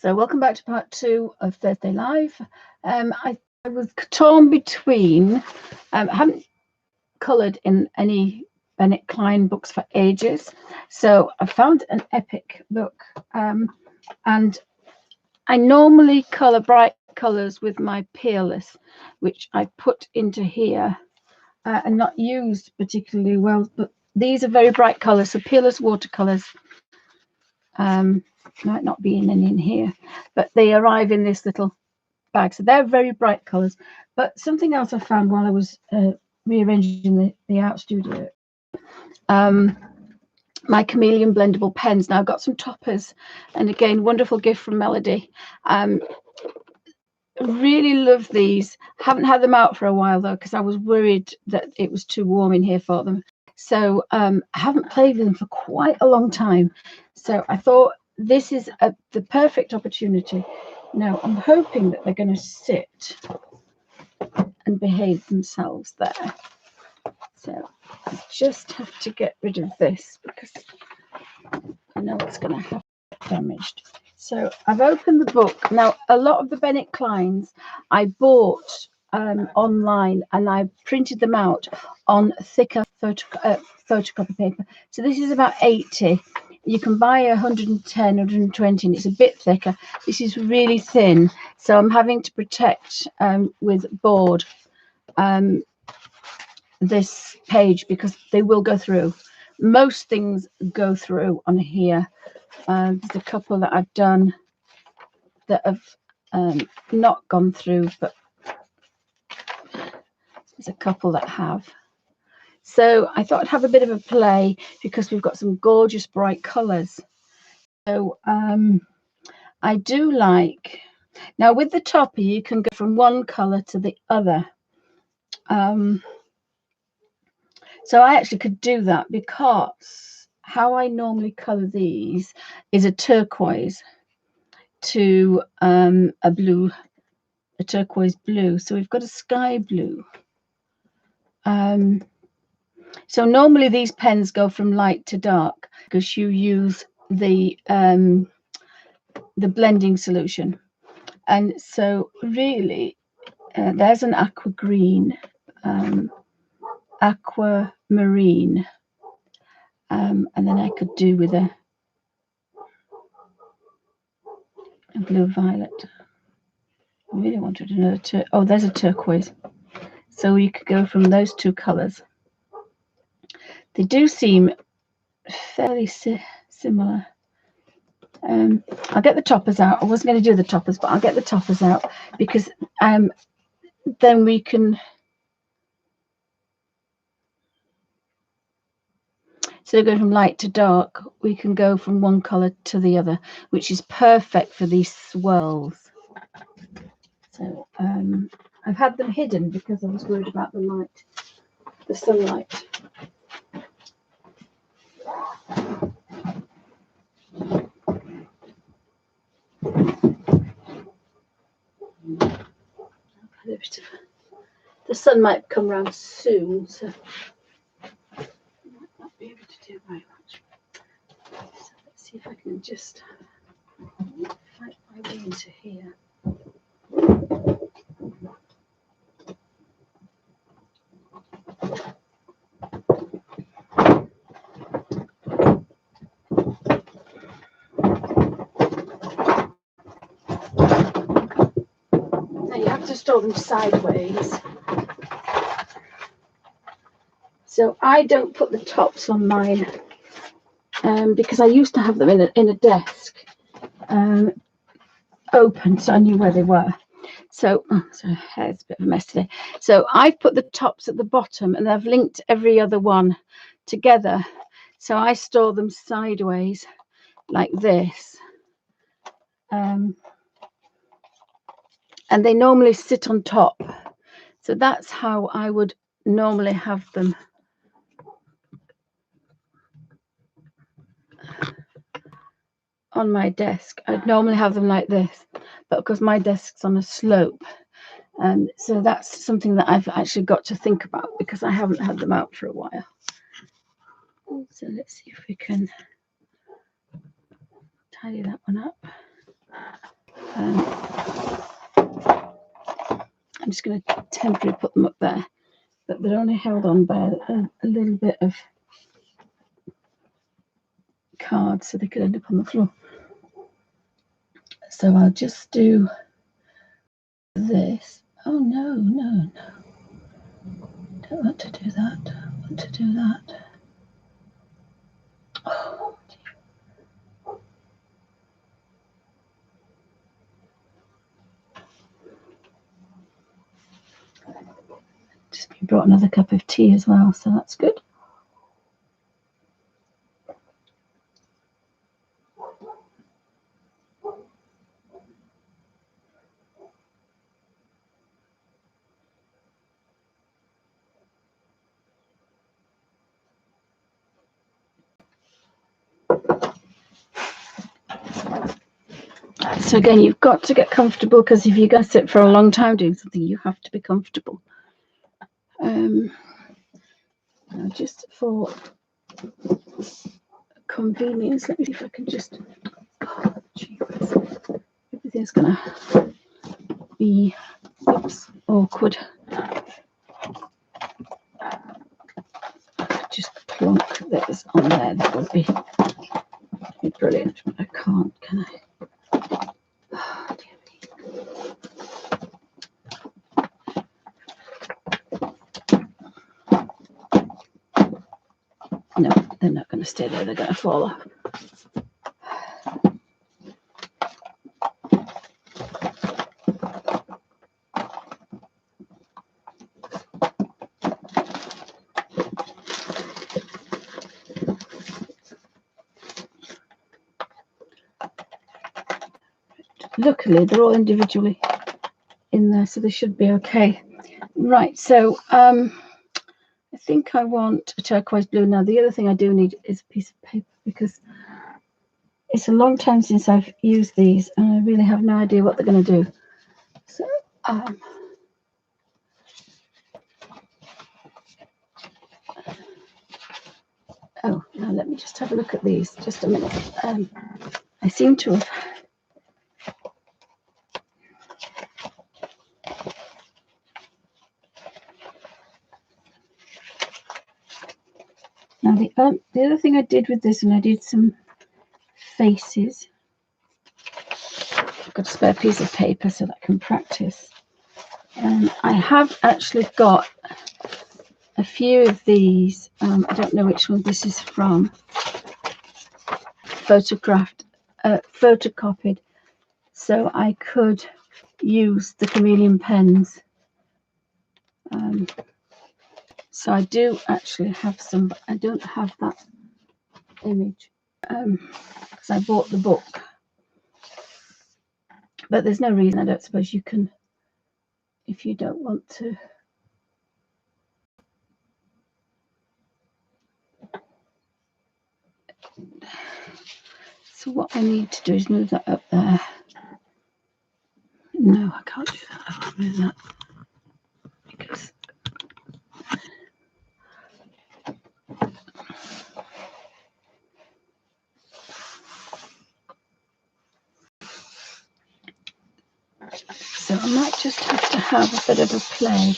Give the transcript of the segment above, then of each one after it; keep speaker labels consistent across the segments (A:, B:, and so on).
A: So welcome back to part 2 of Thursday Live. I was torn between, I haven't coloured in any Benet Klein books for ages, so I found an epic book, and I normally colour bright colours with my Peerless, which I put into here and not used particularly well, but these are very bright colours, so Peerless watercolours. Might not be in any in here, but they arrive in this little bag, so they're very bright colors. But something else I found while I was rearranging the art studio, my chameleon blendable pens. Now I've got some toppers, and again, wonderful gift from Melody. Really love these. Haven't had them out for a while though, because I was worried that it was too warm in here for them. So I haven't played with them for quite a long time, so I thought this is the perfect opportunity. Now I'm hoping that they're going to sit and behave themselves there. So I just have to get rid of this because I know it's going to have damaged. So I've opened the book. Now a lot of the Benet Kleins I bought online, and I printed them out on thicker photocopy paper. So this is about 80. You can buy 110, 120, and it's a bit thicker. This is really thin, so I'm having to protect with board this page because they will go through. Most things go through on here. There's a couple that I've done that have not gone through, but there's a couple that have. So I thought I'd have a bit of a play because we've got some gorgeous bright colours. So I do like, now with the topper you can go from one colour to the other. So I actually could do that because how I normally colour these is a turquoise to a blue, a turquoise blue. So we've got a sky blue. So normally these pens go from light to dark because you use the blending solution. And so really there's an aqua green, aquamarine, and then I could do with a blue violet. I really wanted another oh, there's a turquoise. So you could go from those two colors. They do seem fairly similar. I'll get the toppers out. I wasn't going to do the toppers, but I'll get the toppers out because then we can. So going from light to dark, we can go from one color to the other, which is perfect for these swirls. So I've had them hidden because I was worried about the light, the sunlight. The sun might come round soon, so I might not be able to do very much. So let's see if I can just fight my way into here. Now you have to store them sideways. So I don't put the tops on mine because I used to have them in a desk open, so I knew where they were. So, sorry, hair's a bit of a mess today. So I put the tops at the bottom, and I've linked every other one together. So I store them sideways like this, and they normally sit on top. So that's how I would normally have them. On my desk, I'd normally have them like this, but because my desk's on a slope, so that's something that I've actually got to think about because I haven't had them out for a while. So let's see if we can tidy that one up. I'm just going to temporarily put them up there, but they're only held on by a little bit of card, so they could end up on the floor. So I'll just do this. Oh no, no, no. Don't want to do that. I want to do that. Oh, just brought another cup of tea as well, so that's good. So again, you've got to get comfortable, because if you're going to sit for a long time doing something, you have to be comfortable. Just for convenience, let me see if I can just, oh, jeepers. Everything's going to be, oops, awkward. Just plonk this on there. That would be brilliant, but I can't, can I? Oh, dear me. No, they're not going to stay there. They're going to fall off. Luckily, they're all individually in there, so they should be okay. Right, so I think I want a turquoise blue. Now, the other thing I do need is a piece of paper, because it's a long time since I've used these, and I really have no idea what they're going to do. So, oh, now let me just have a look at these. Just a minute. I seem to have... Now, the other thing I did with this, and I did some faces. I've got a spare piece of paper so that I can practice. I have actually got a few of these. I don't know which one this is from. Photocopied. So I could use the chameleon pens. So I do actually have some, but I don't have that image, because I bought the book. But there's no reason, I don't suppose you can, if you don't want to. So what I need to do is move that up there. No, I can't do that. I can't move that, because so I might just have to have a bit of a play.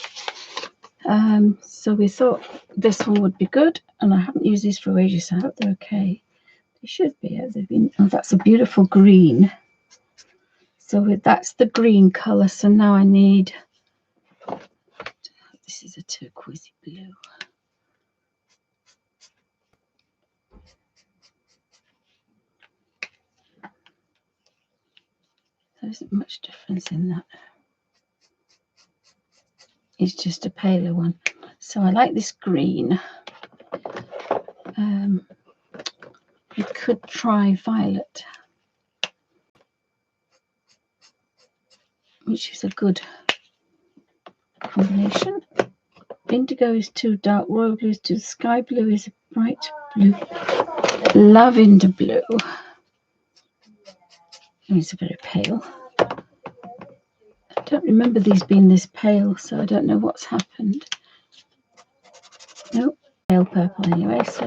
A: So we thought this one would be good, and I haven't used these for ages, so I hope they're okay. They should be. They've been. Oh, that's a beautiful green. So that's the green color. So now I need. This is a turquoise blue. There isn't much difference in that. It's just a paler one. So I like this green. We could try violet, which is a good combination. Indigo is too dark, royal blue is too, sky blue is a bright blue, lavender blue. It's very pale. I don't remember these being this pale, so I don't know what's happened. Nope, pale purple anyway. So,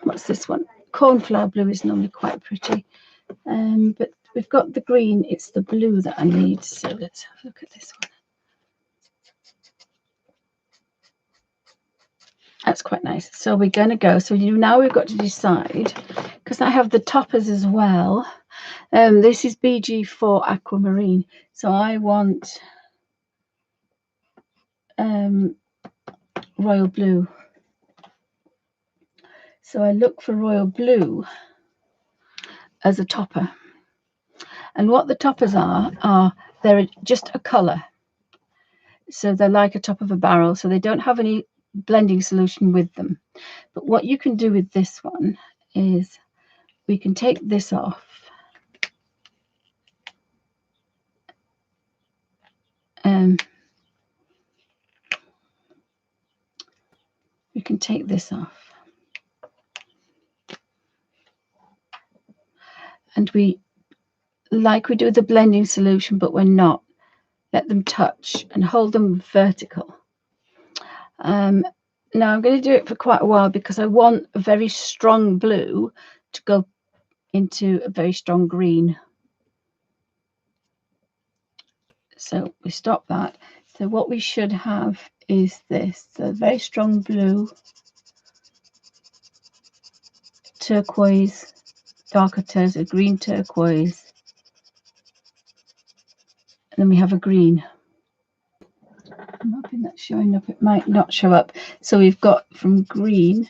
A: what's this one? Cornflower blue is normally quite pretty, but we've got the green, it's the blue that I need. So let's have a look at this one. That's quite nice. So we're going to go. So now we've got to decide, because I have the toppers as well. This is BG4 Aquamarine. So I want royal blue. So I look for royal blue as a topper. And what the toppers are they're just a colour. So they're like a top of a barrel. So they don't have any blending solution with them. But what you can do with this one is we can take this off. We can take this off. And we, like we do with the blending solution, but we're not, let them touch and hold them vertical. Now I'm going to do it for quite a while because I want a very strong blue to go into a very strong green. So we stop that. So what we should have is this, so very strong blue, turquoise, darker turquoise, green turquoise, and then we have a green. I'm hoping that's showing up. It might not show up. So we've got from green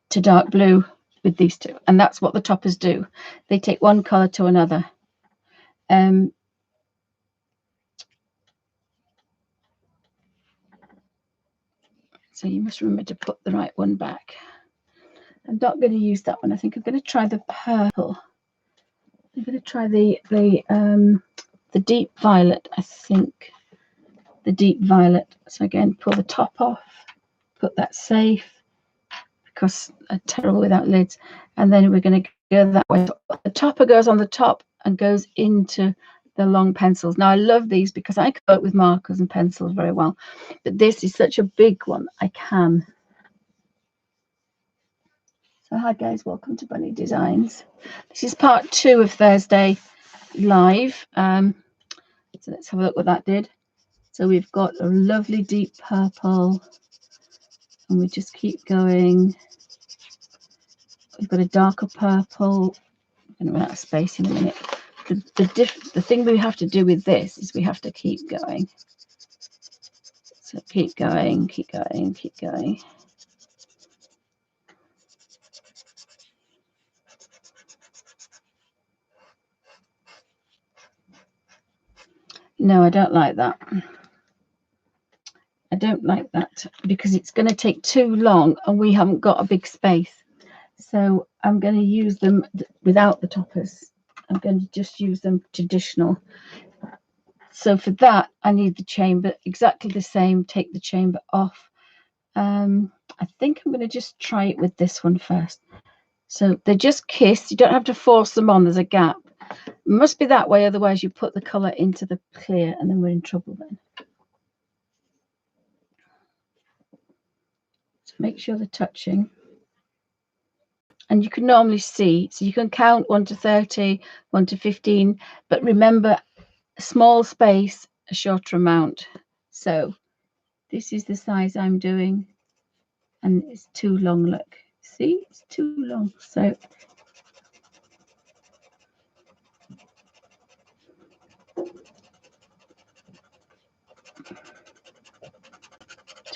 A: to dark blue with these two, and that's what the toppers do. They take one color to another. So you must remember to put the right one back. I'm not going to use that one. I think I'm going to try the purple. I'm going to try the deep violet. I think the deep violet. So again, pull the top off, put that safe because I'm terrible without lids. And then we're going to go that way. The topper goes on the top and goes into the long pencils. Now I love these because I can work with markers and pencils very well, but this is such a big one. I can. So hi guys, welcome to Bunny Designs. This is part 2 of Thursday live. So let's have a look what that did. So we've got a lovely deep purple, and we just keep going. We've got a darker purple. I'm going to run out of space in a minute. The thing we have to do with this is we have to keep going. So keep going, keep going, keep going. No, I don't like that. I don't like that because it's going to take too long and we haven't got a big space. So I'm going to use them without the toppers. I'm going to just use them traditional. So for that, I need the chamber exactly the same. Take the chamber off. I think I'm going to just try it with this one first. So they just kiss. You don't have to force them on. There's a gap. It must be that way. Otherwise, you put the colour into the clear and then we're in trouble then. So make sure they're touching. And you can normally see, so you can count 1 to 30, 1 to 15, but remember, a small space, a shorter amount. So this is the size I'm doing, and it's too long, look. See, it's too long. So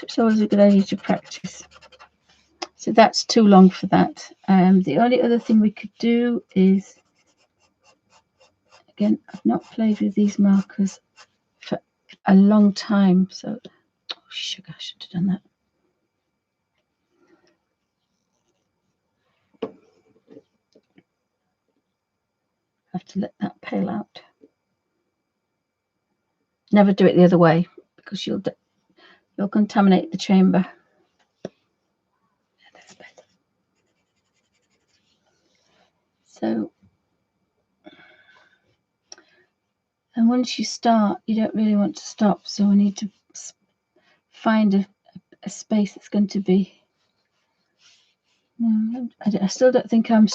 A: it's always a good idea to practice. So that's too long for that. The only other thing we could do is, again, I've not played with these markers for a long time. So, oh, sugar, I should have done that. I have to let that pale out. Never do it the other way because you'll contaminate the chamber. That's better. So, and once you start, you don't really want to stop. So we need to find a space that's going to be. No, I still don't think I'm.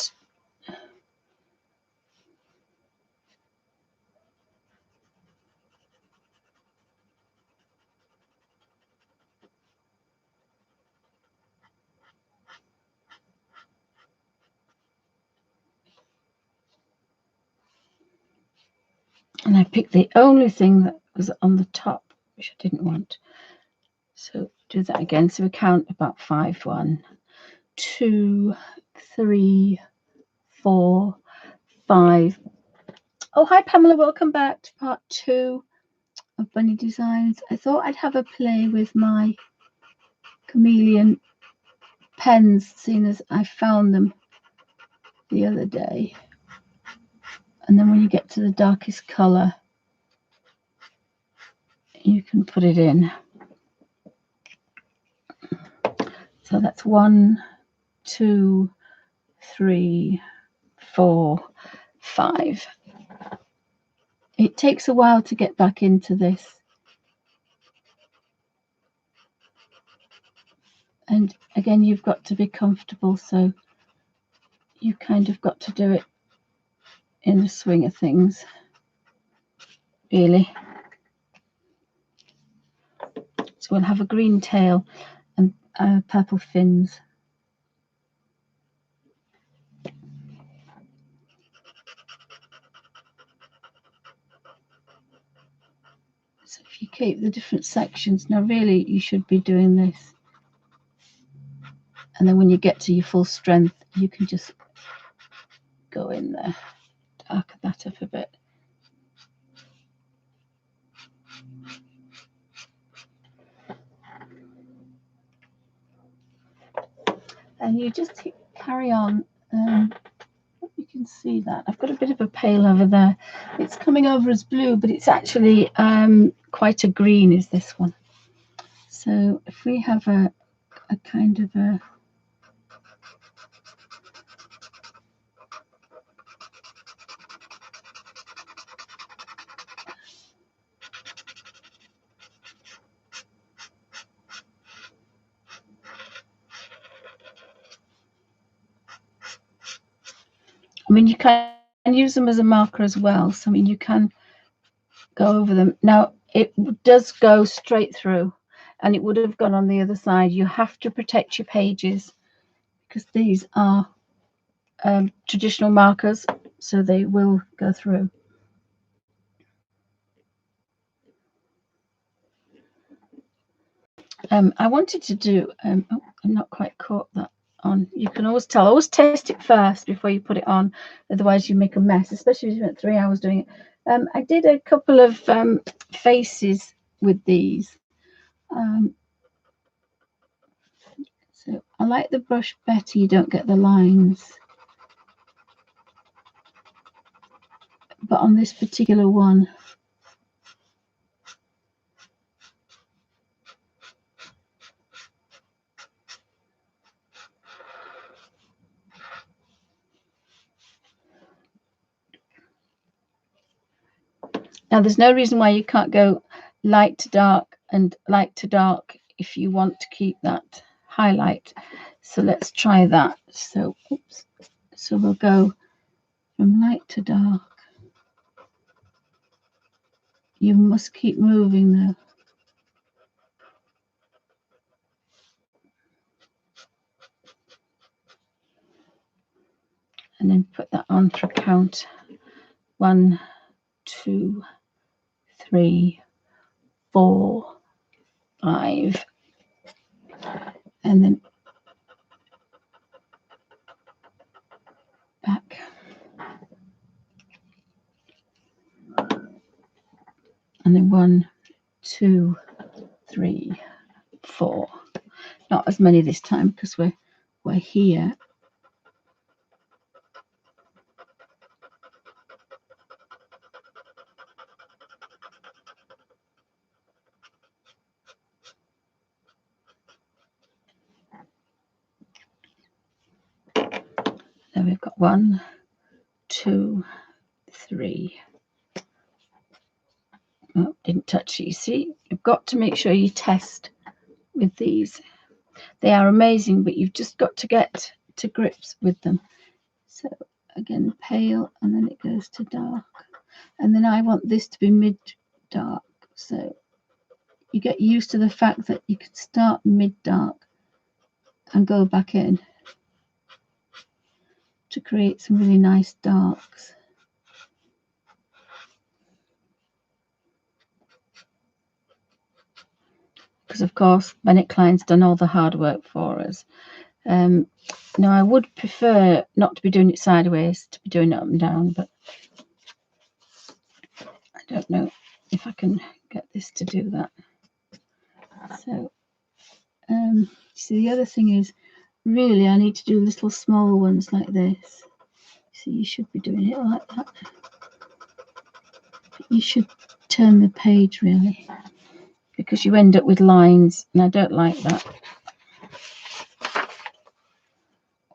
A: And I picked the only thing that was on the top, which I didn't want. So do that again. So we count about 5. 1, 2, 3, 4, 5. Oh, hi Pamela, welcome back to part 2 of Bunny Designs. I thought I'd have a play with my chameleon pens, seeing as I found them the other day. And then when you get to the darkest colour, you can put it in. So that's 1, 2, 3, 4, 5. It takes a while to get back into this. And again, you've got to be comfortable, so you kind of got to do it in the swing of things, really. So we'll have a green tail and purple fins. So if you keep the different sections, now really you should be doing this. And then when you get to your full strength, you can just go in there, darken that up a bit. And you just carry on. You can see that I've got a bit of a pale over there. It's coming over as blue, but it's actually quite a green is this one. So if we have a kind of a I mean, you can use them as a marker as well. So, I mean, you can go over them. Now, it does go straight through, and it would have gone on the other side. You have to protect your pages because these are traditional markers, so they will go through. I wanted to do, oh, I'm not quite caught that on. You can always tell, always test it first before you put it on, otherwise you make a mess, especially if you spent 3 hours doing it. I did a couple of faces with these. So I like the brush better, you don't get the lines. But on this particular one, now there's no reason why you can't go light to dark and light to dark if you want to keep that highlight. So let's try that. So oops. So we'll go from light to dark. You must keep moving though. And then put that on for count. 1, 2, 3, 4, 5. And then back. And then 1, 2, 3, 4. Not as many this time because we're here. Then we've got 1, 2, 3. Oh, didn't touch it. You see, you've got to make sure you test with these. They are amazing, but you've just got to get to grips with them. So again, pale, and then it goes to dark. And then I want this to be mid-dark. So you get used to the fact that you can start mid-dark and go back in to create some really nice darks. because of course Benet Klein's done all the hard work for us. Now I would prefer not to be doing it sideways, to be doing it up and down, but I don't know if I can get this to do that. So see, the other thing is, really I need to do little small ones like this. So you should be doing it like that. You should turn the page really, because you end up with lines, and I don't like that.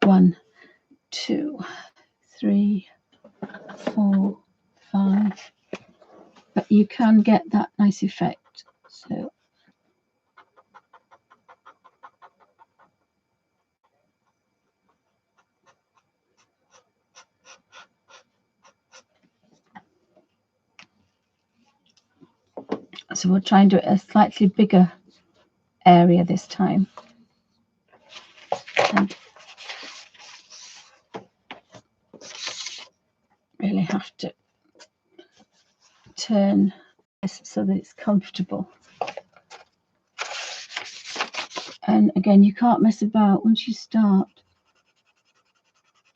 A: 1, 2, 3, 4, 5. But you can get that nice effect. So we'll try and do a slightly bigger area this time. And really have to turn this so that it's comfortable. And again, you can't mess about once you start.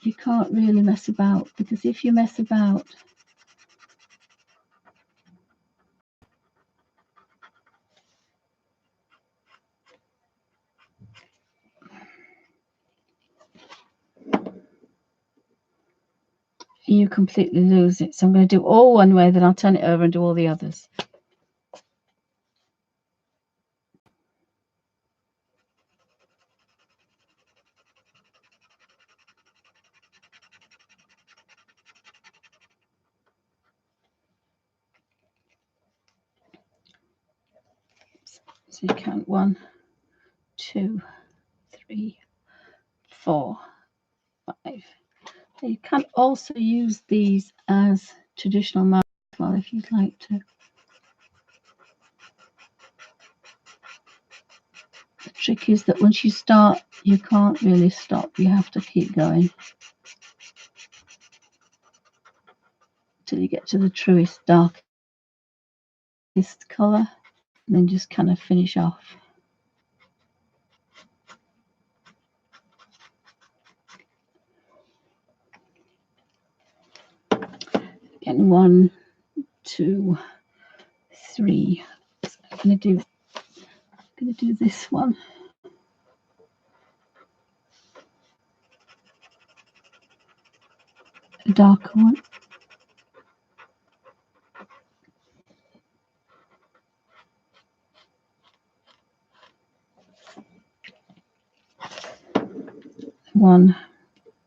A: You can't really mess about, because if you mess about, you completely lose it. So I'm going to do all one way, then I'll turn it over and do all the others. So you count 1, 2, 3, 4, 5. You can also use these as traditional marks as well, if you'd like to. The trick is that once you start, you can't really stop. You have to keep going till you get to the truest, darkest colour, and then just kind of finish off. Again, 1, 2, 3. So I'm going to do this one. A darker one. One,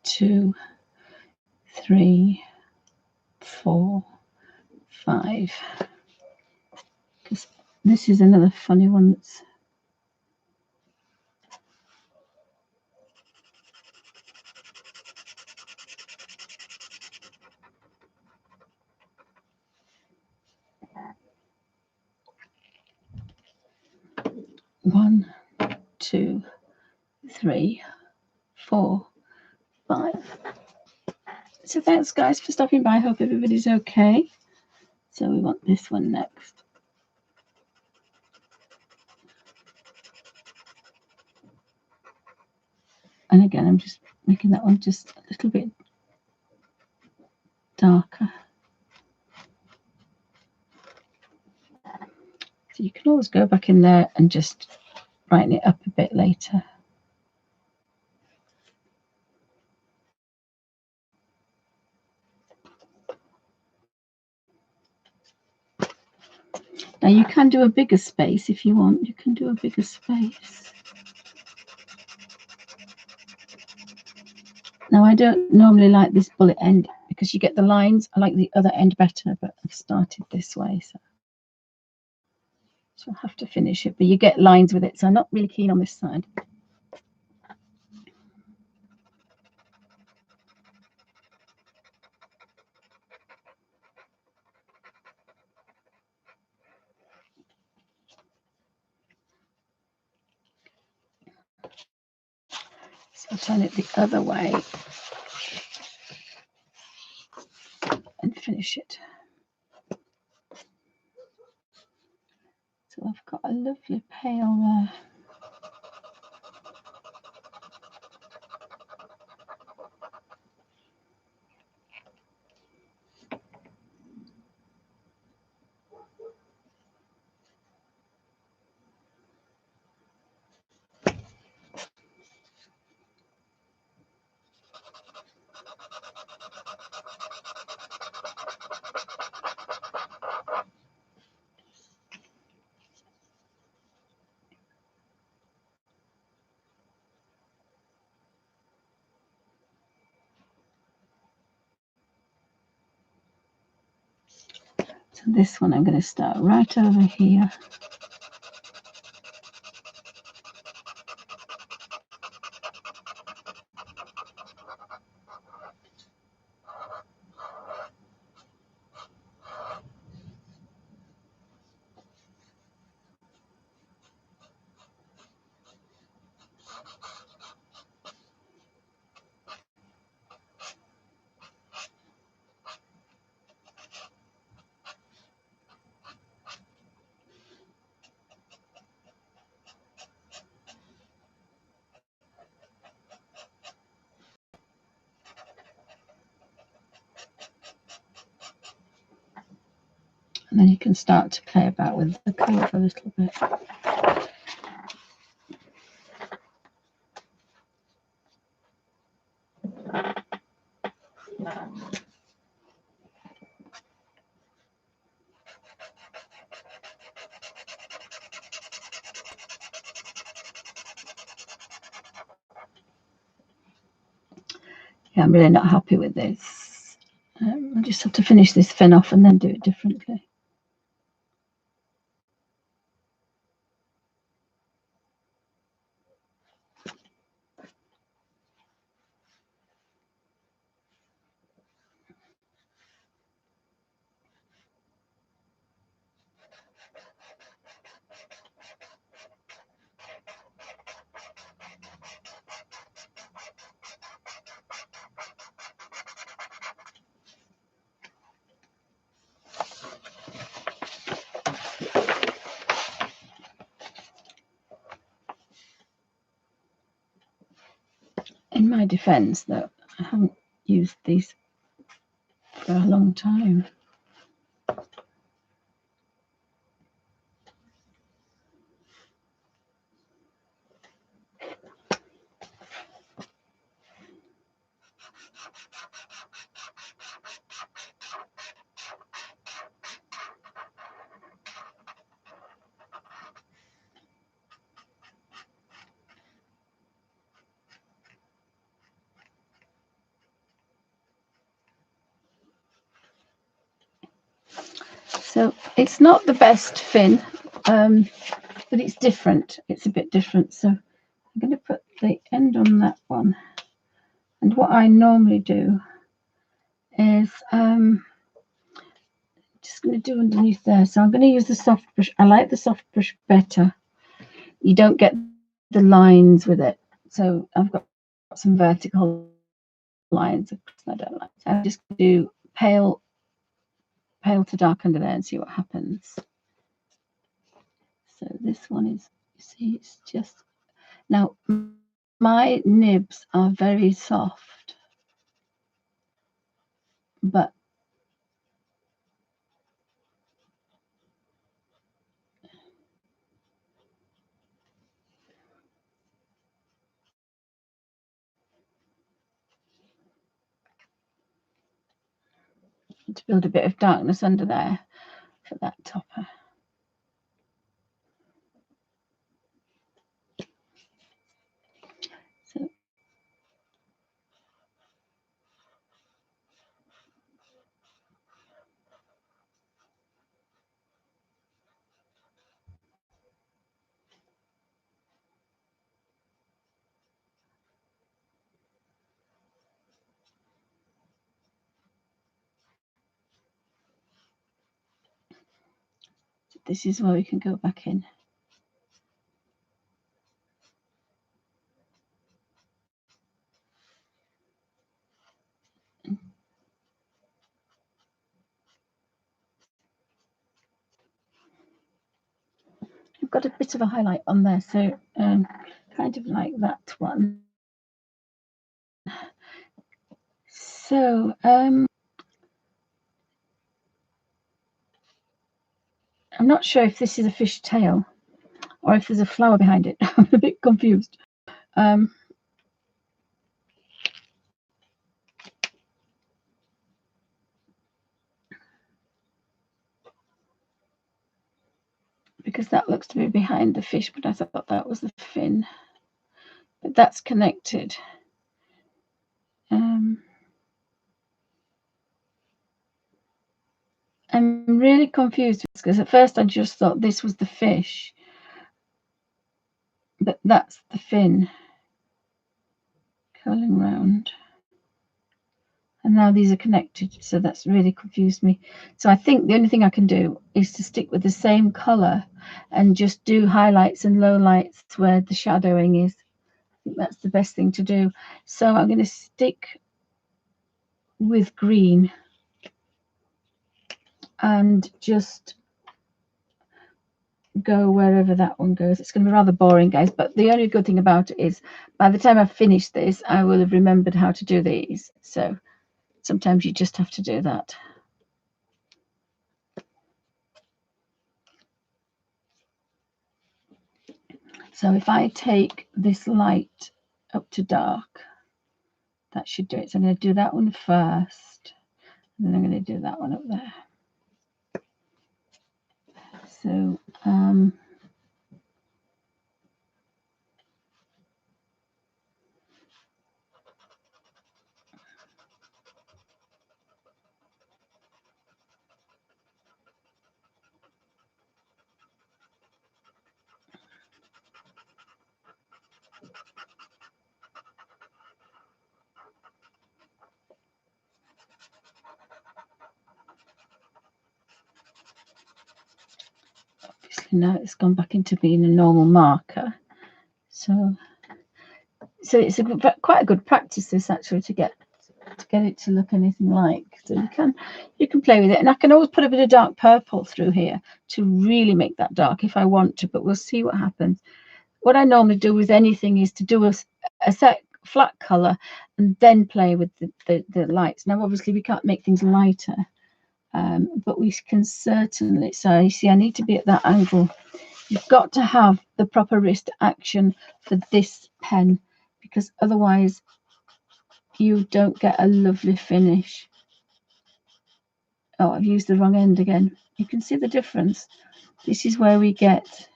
A: 2, 3, 4, 5. Because this is another funny one that's one, 2, 3, 4, 5. So thanks guys for stopping by. Hope everybody's okay. So we want this one next. And again, I'm just making that one just a little bit darker. So you can always go back in there and just brighten it up a bit later. Now you can do a bigger space if you want. You can do a bigger space. Now I don't normally like this bullet end because you get the lines. I like the other end better, but I've started this way, so I'll have to finish it. But you get lines with it, so I'm not really keen on this side. So I'll turn it the other way and finish it. So I've got a a lovely pale there. So this one I'm going to start right over here. And then you can start to play about with the colour a little bit. Yeah, I'm really not happy with this. I just have to finish this fin off and then do it differently. In my defence, though, I haven't used these for a long time. So it's not the best fin, but it's different. It's a bit different. So I'm going to put the end on that one. And what I normally do is just going to do underneath there. So I'm going to use the soft brush. I like the soft brush better. You don't get the lines with it. So I've got some vertical lines I don't like. So I'm just going to do pale to dark under there and see what happens. So this one is, you see, it's just, now my nibs are very soft, but to build a bit of darkness under there for that topper. So this is where we can go back in. got a bit of a highlight on there, so kind of like that one. So I'm not sure if this is a fish tail or if there's a flower behind it. I'm a bit confused. Because that looks to be behind the fish, but I thought that was the fin. But that's connected. I'm really confused because at first I just thought this was the fish, but that's the fin curling round. And now these are connected, so that's really confused me. So I think the only thing I can do is to stick with the same color and just do highlights and lowlights where the shadowing is. I think that's the best thing to do. So I'm going to stick with green and just go wherever that one goes. It's going to be rather boring, guys, but the only good thing about it is by the time I've finished this, I will have remembered how to do these. So sometimes you just have to do that. So if I take this light up to dark, that should do it. So I'm going to do that one first, and then I'm going to do that one up there. So obviously now it's gone back into being a normal marker. So it's quite a good practice, this, actually, to get it to look anything like. So you can play with it, and I can always put a bit of dark purple through here to really make that dark if I want to, but we'll see what happens. What I normally do with anything is to do a set flat color and then play with the lights. Now obviously we can't make things lighter, but we can certainly. So you see, I need to be at that angle. You've got to have the proper wrist action for this pen, because otherwise you don't get a lovely finish. Oh, I've used the wrong end again. You can see the difference. This is where we get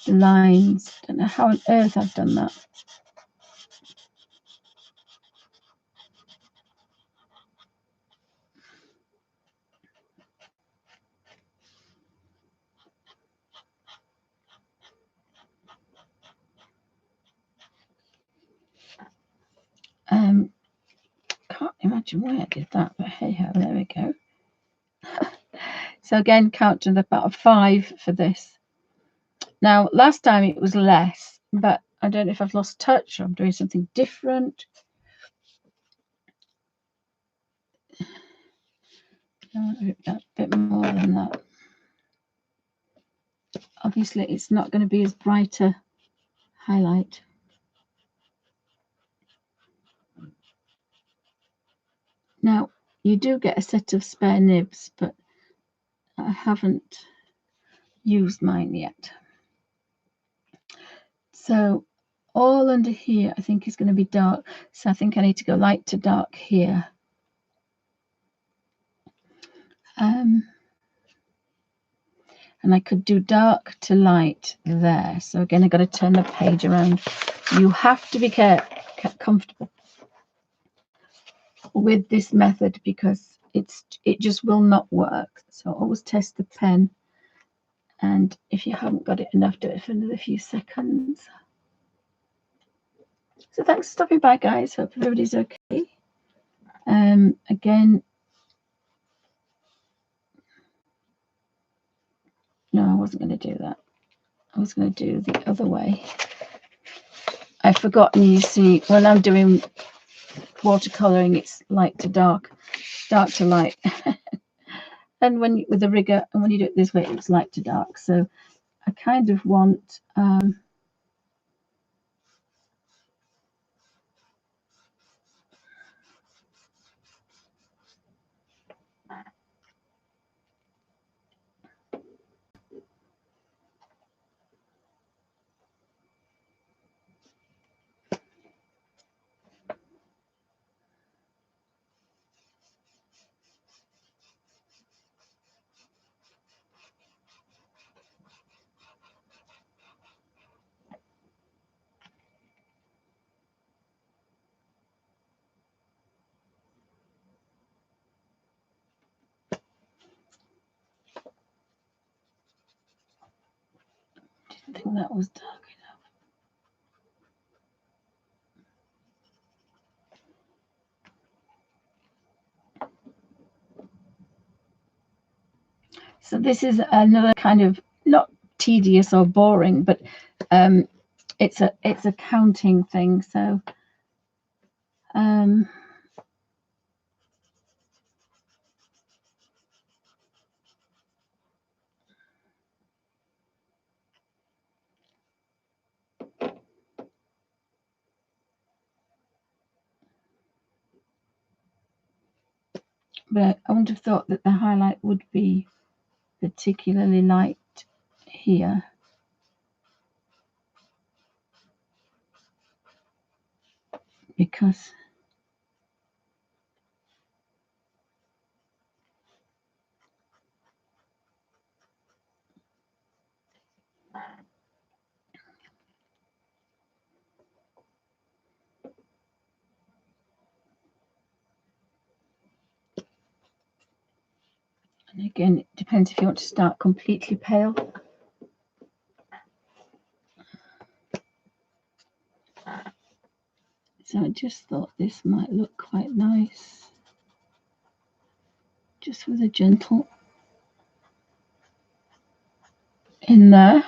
A: the lines. I don't know how on earth I've done that. Can't imagine why I did that, but hey ho, there we go. So again, count to about 5 for this. Now last time it was less, but I don't know if I've lost touch or I'm doing something different. A bit more than that. Obviously it's not going to be as bright a highlight. Now you do get a set of spare nibs, but I haven't used mine yet. So all under here I think is going to be dark, so I think I need to go light to dark here. And I could do dark to light there. So again, I've got to turn the page around. You have to be comfortable with this method because it just will not work. So always test the pen, and if you haven't got it enough, do it for another few seconds. So thanks for stopping by, guys. Hope everybody's okay. Again, no, I wasn't going to do that. I was going to do the other way. I've forgotten, you see, when I'm doing watercoloring, it's light to dark, dark to light. and with the rigger, and when you do it this way, it's light to dark. So I kind of want I think that was dark enough. So this is another kind of, not tedious or boring, but it's a counting thing. So but I wouldn't have thought that the highlight would be particularly light here. Because and again, it depends if you want to start completely pale. So I just thought this might look quite nice, just with a gentle in there.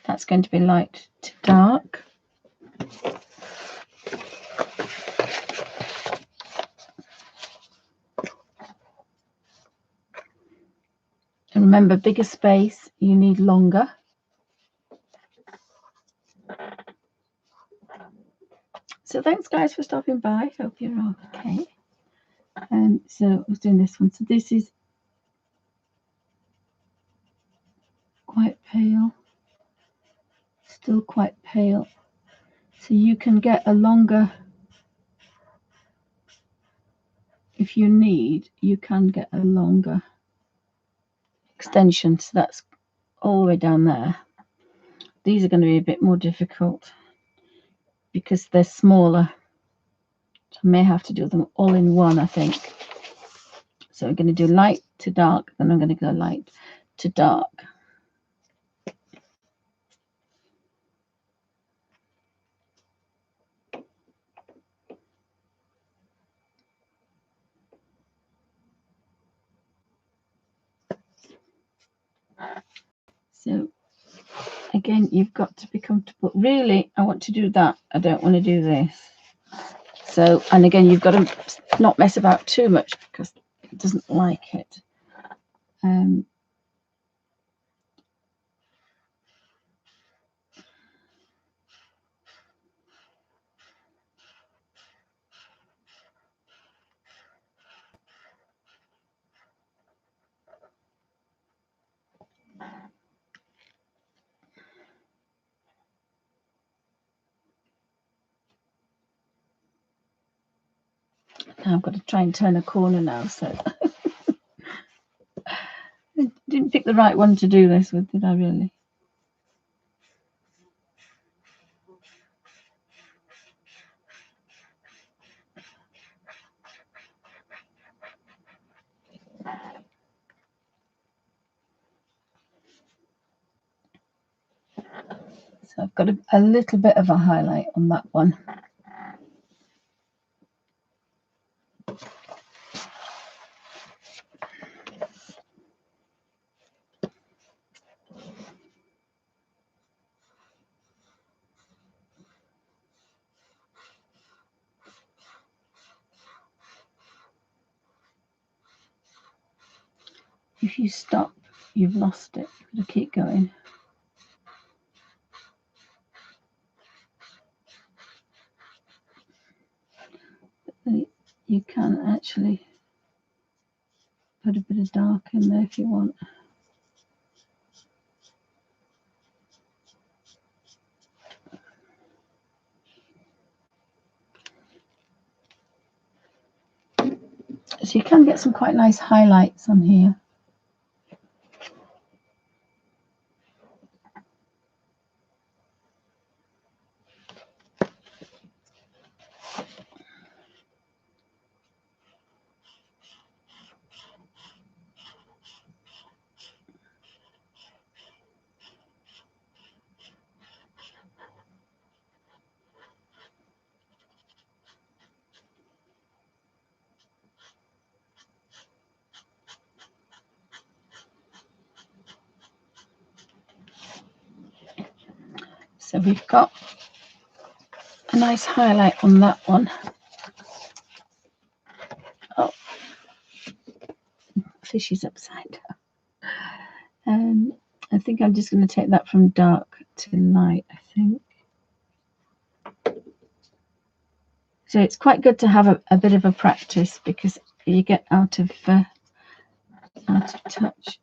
A: That's going to be light to dark. And remember, bigger space, you need longer. So thanks guys for stopping by. Hope you're okay. So I was doing this one. So this is quite pale, still quite pale. So you can get a longer, if you need, you can get a longer extension. So that's all the way down there. These are going to be a bit more difficult because they're smaller. So I may have to do them all in one, I think. So I'm going to do light to dark, then I'm going to go light to dark. So again, you've got to be comfortable. Really, I want to do that. I don't want to do this. So, and again, you've got to not mess about too much because it doesn't like it. Now I've got to try and turn a corner now. So I didn't pick the right one to do this with, did I really? So I've got a little bit of a highlight on that one. if you stop, you've lost it. You've got to keep going. But you can actually put a bit of dark in there if you want. So you can get some quite nice highlights on here. So we've got a nice highlight on that one. Oh, fish is upside down. I think I'm just going to take that from dark to light, I think. So it's quite good to have a bit of a practice because you get out of touch.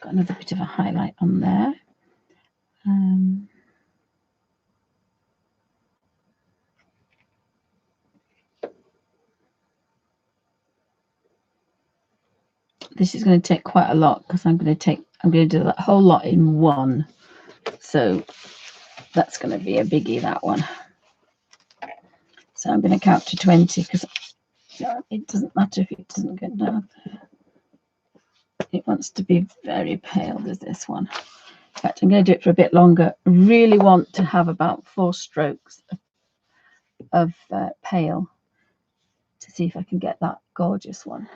A: Got another bit of a highlight on there. This is going to take quite a lot because I'm going to do that whole lot in one. So that's going to be a biggie, that one. So I'm going to count to 20 because it doesn't matter if it doesn't get down. It wants to be very pale, there's this one. In fact, I'm going to do it for a bit longer. I really want to have about 4 strokes of pale to see if I can get that gorgeous one.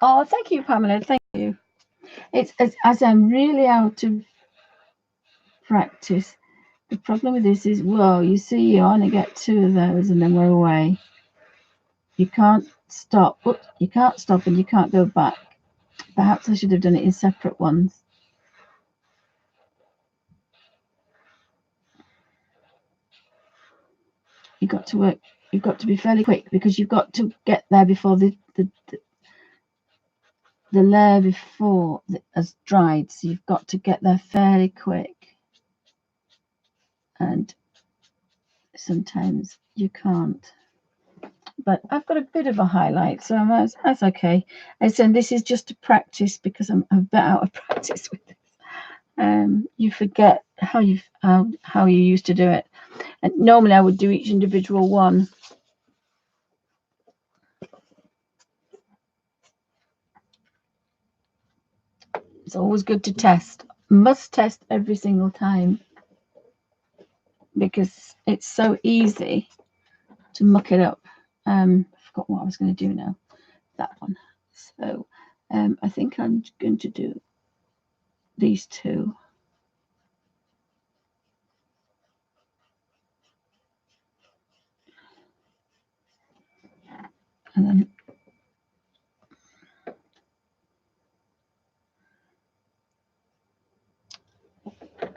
A: Oh, thank you, Pamela. Thank you. It's as I'm really out of practice. The problem with this is, whoa, you see, you only get 2 of those and then we're away. You can't stop. Oops, you can't stop and you can't go back. Perhaps I should have done it in separate ones. You've got to work. You've got to be fairly quick because you've got to get there before the layer before has dried. So you've got to get there fairly quick. And sometimes you can't. But I've got a bit of a highlight, so that's okay. I said this is just a practice because I'm a bit out of practice with this. You forget how you used to do it. And normally I would do each individual one. It's always good to test. Must test every single time because it's so easy to muck it up. I forgot what I was going to do now. That one. So I think I'm going to do these 2. And then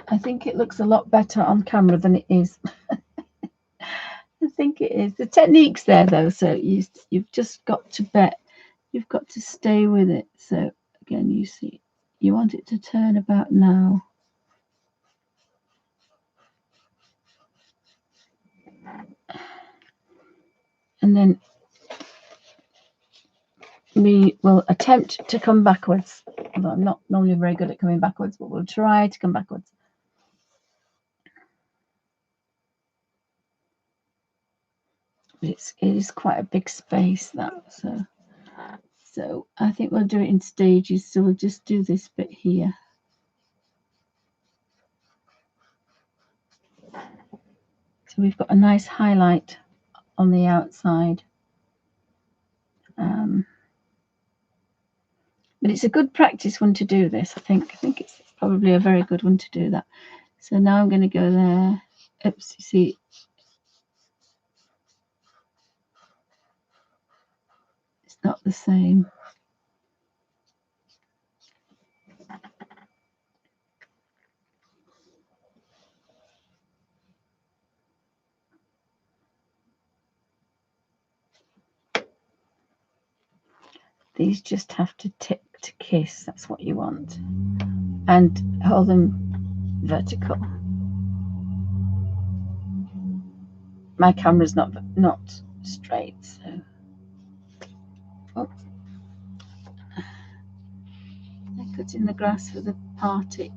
A: I think it looks a lot better on camera than it is. I think it is. The technique's there though, so you've just got to bet. You've got to stay with it. So again, you see, you want it to turn about now. And then we will attempt to come backwards. Although I'm not normally very good at coming backwards, but we'll try to come backwards. It is quite a big space, that. So So I think we'll do it in stages. So we'll just do this bit here. So we've got a nice highlight on the outside. But it's a good practice one to do this, I think. I think it's probably a very good one to do that. So now I'm going to go there. Oops, you see, it's not the same. These just have to tip to kiss. That's what you want. And hold them vertical. My camera's not straight, so. Oh. I cut in the grass for the party.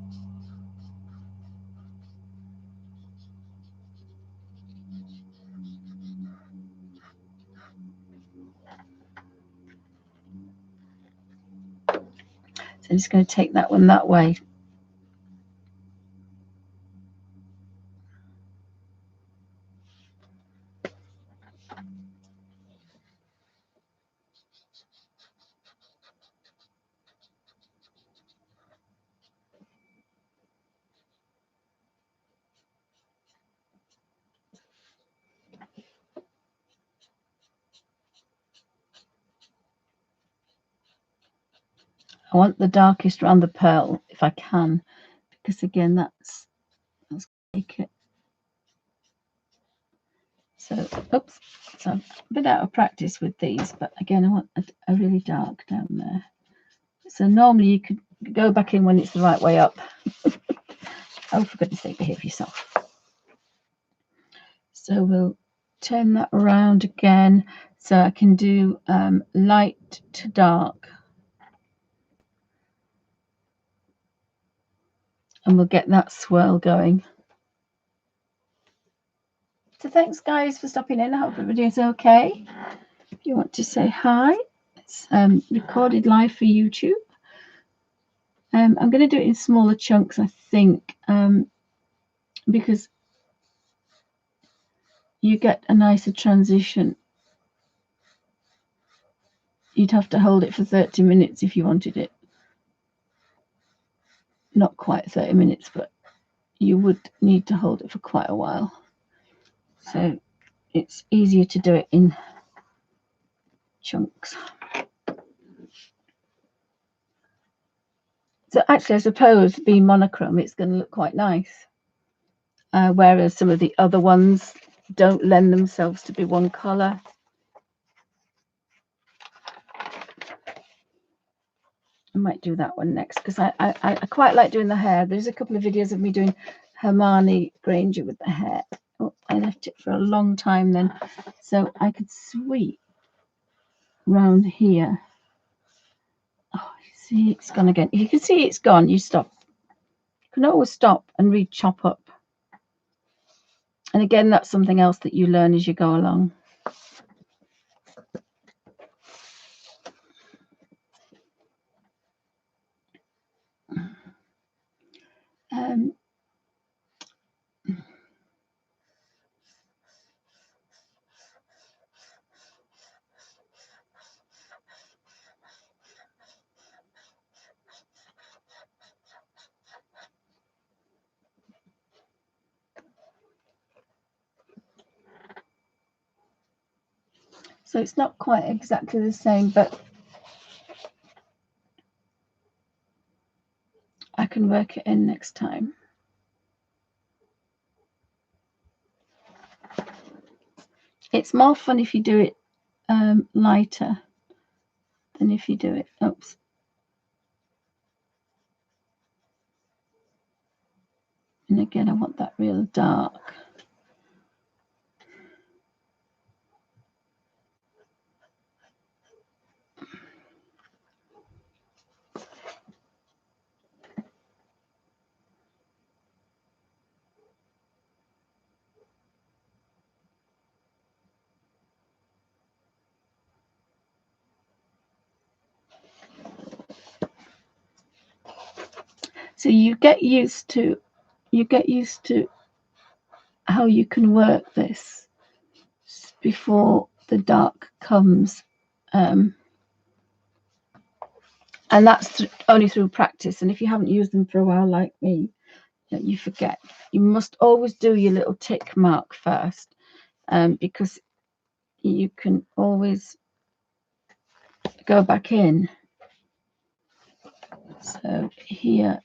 A: So I'm just going to take that one that way. I want the darkest around the pearl if I can, because again, that's make it. So, oops, so I'm a bit out of practice with these, but again, I want a really dark down there. So normally you could go back in when it's the right way up. Oh, for goodness sake, behave yourself. So we'll turn that around again, so I can do light to dark. And we'll get that swirl going. So thanks guys for stopping in. I hope everybody's okay. If you want to say hi, it's recorded live for YouTube. I'm going to do it in smaller chunks, I think, because you get a nicer transition. You'd have to hold it for 30 minutes if you wanted it. Not quite 30 minutes, but you would need to hold it for quite a while. So it's easier to do it in chunks. So actually, I suppose being monochrome, it's going to look quite nice. Whereas some of the other ones don't lend themselves to be one colour. I might do that one next because I quite like doing the hair. There's a couple of videos of me doing Hermione Granger with the hair. Oh, I left it for a long time then, so I could sweep round here. Oh, see, it's gone again. If you can see it's gone, you stop. You can always stop and re-chop up. And again, that's something else that you learn as you go along. So it's not quite exactly the same, but I can work it in next time. It's more fun if you do it lighter than if you do it. Oops. And again, I want that real dark. So you get used to how you can work this before the dark comes, and that's only through practice. And if you haven't used them for a while like me, you forget. You must always do your little tick mark first, because you can always go back in. So here,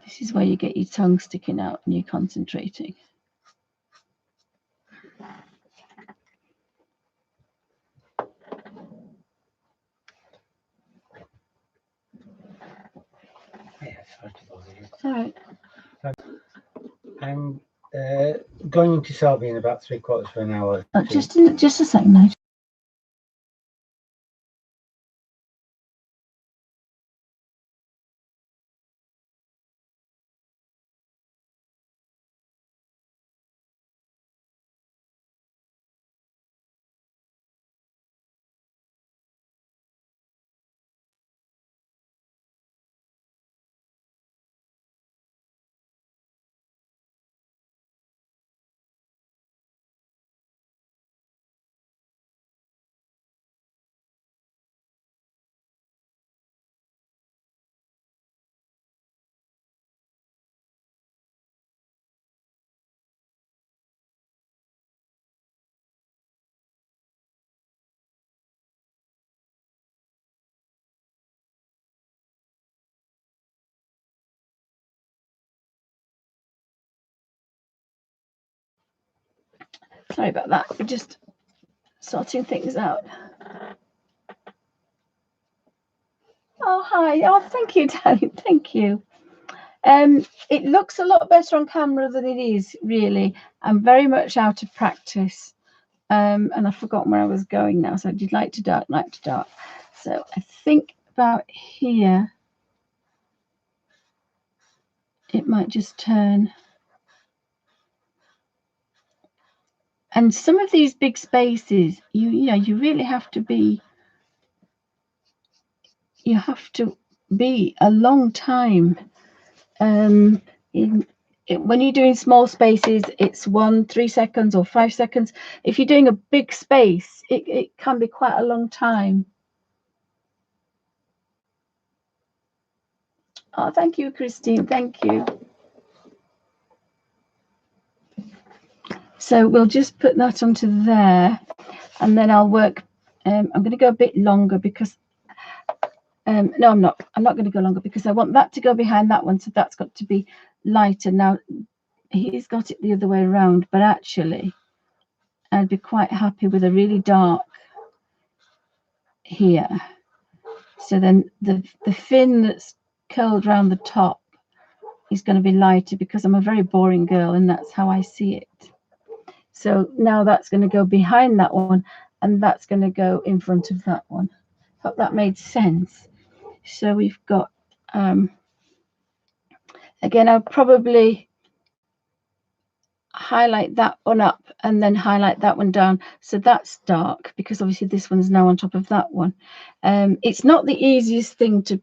A: this is where you get your tongue sticking out and you're concentrating.
B: Yeah, sorry to bother you.
A: All right.
B: I'm going into Selby in about 3/4 of an hour.
A: Just a second now. Sorry about that. We're just sorting things out. Oh, hi. Oh, thank you, darling. Thank you. It looks a lot better on camera than it is, really. I'm very much out of practice. And I've forgotten where I was going now. So I did light to dark, light to dark. So I think about here, it might just turn. And some of these big spaces, you really have to be, you have to be a long time. When you're doing small spaces, it's 1, 3 seconds or 5 seconds. If you're doing a big space, it can be quite a long time. Oh, thank you, Christine. Thank you. So we'll just put that onto there, and then I'll work. I'm going to go a bit longer because no, I'm not going to go longer because I want that to go behind that one, so that's got to be lighter. Now he's got it the other way around, but actually I'd be quite happy with a really dark here. So then the fin that's curled around the top is going to be lighter because I'm a very boring girl and that's how I see it. So now that's going to go behind that one and that's going to go in front of that one. Hope that made sense. So we've got, again, I'll probably highlight that one up and then highlight that one down. So that's dark because obviously this one's now on top of that one. It's not the easiest thing to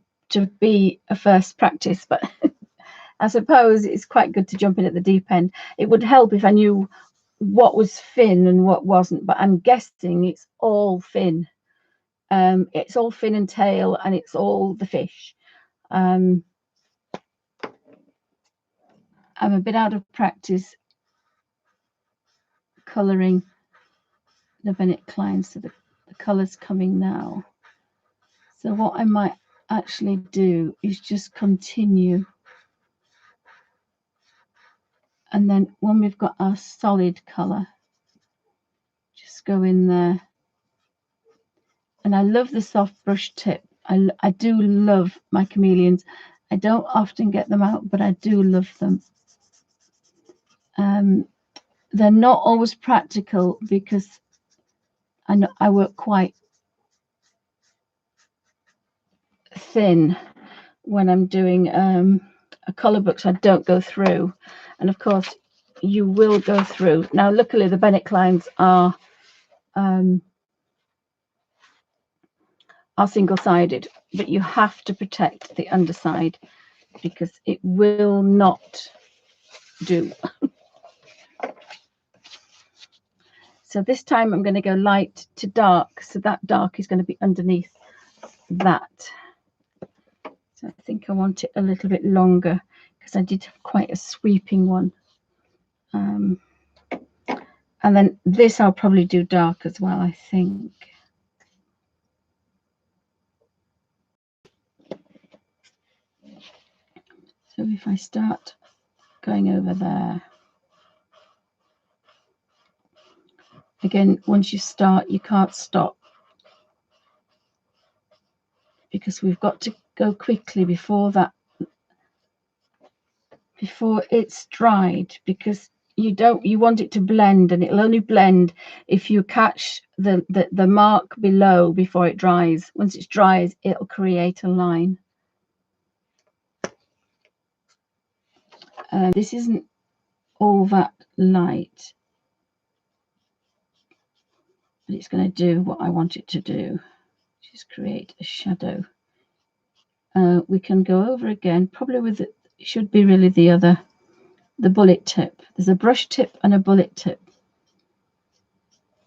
A: be a first practice, but I suppose it's quite good to jump in at the deep end. It would help if I knew what was fin and what wasn't, but I'm guessing it's all fin. It's all fin and tail and it's all the fish. I'm a bit out of practice colouring the Benet klein, so the colour's coming now. So what I might actually do is just continue, and then when we've got our solid colour, just go in there. And I love the soft brush tip. I do love my chameleons. I don't often get them out, but I do love them. They're not always practical because I know I work quite thin when I'm doing a colour book, so I don't go through. And of course, you will go through. Now, luckily, the Benet kleins are are single-sided, but you have to protect the underside because it will not do. So this time I'm going to go light to dark, so that dark is going to be underneath that. So I think I want it a little bit longer because I did quite a sweeping one. And then this I'll probably do dark as well, I think. So if I start going over there. Again, once you start, you can't stop because we've got to go quickly before it's dried, because you want it to blend, and it'll only blend if you catch the mark below before it dries. Once it dries, it'll create a line. This isn't all that light, but it's going to do what I want it to do, which is create a shadow. We can go over again, probably with it should be really the bullet tip. There's a brush tip and a bullet tip.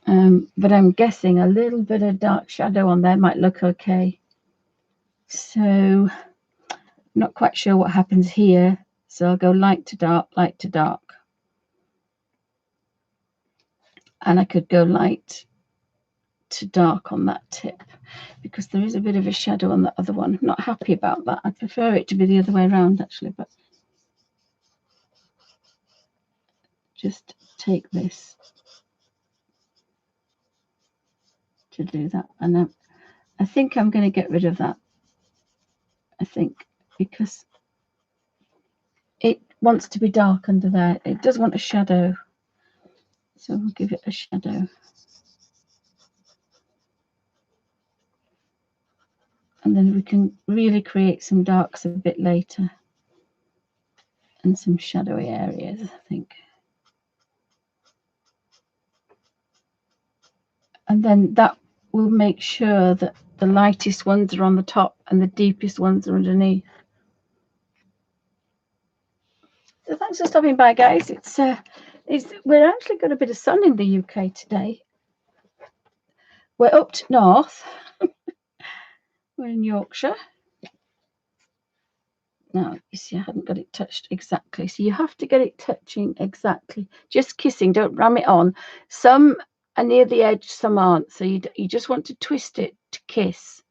A: But I'm guessing a little bit of dark shadow on there might look okay. So I'm not quite sure what happens here. So I'll go light to dark, light to dark. And I could go light to dark on that tip because there is a bit of a shadow on the other one. I'm not happy about that. I prefer it to be the other way around actually, but just take this to do that. And I think I'm going to get rid of that. I think because it wants to be dark under there. It does want a shadow. So we'll give it a shadow. And then we can really create some darks a bit later. And some shadowy areas, I think. And then that will make sure that the lightest ones are on the top and the deepest ones are underneath. So thanks for stopping by, guys. We're actually got a bit of sun in the UK today. We're up to north. We're in Yorkshire. Now, you see, I hadn't got it touched exactly. So you have to get it touching exactly. Just kissing, don't ram it on. Some are near the edge, some aren't. So you just want to twist it to kiss.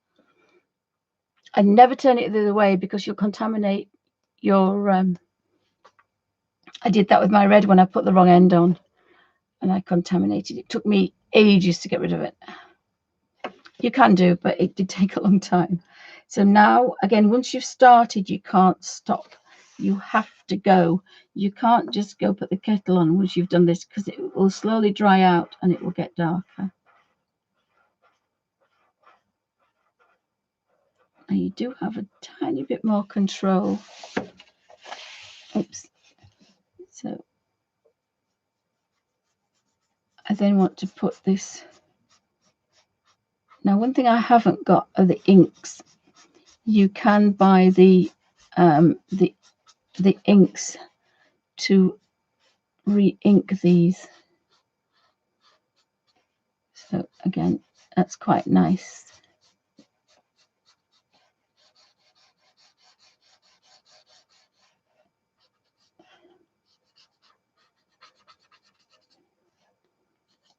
A: And never turn it the other way because you'll contaminate your... I did that with my red one. I put the wrong end on and I contaminated. It took me ages to get rid of it. You can do, but it did take a long time. So now, again, once you've started, you can't stop. You have to go. You can't just go put the kettle on once you've done this because it will slowly dry out and it will get darker. And you do have a tiny bit more control. Oops. So I then want to put this. Now, one thing I haven't got are the inks. You can buy the inks to re-ink these. So again, that's quite nice.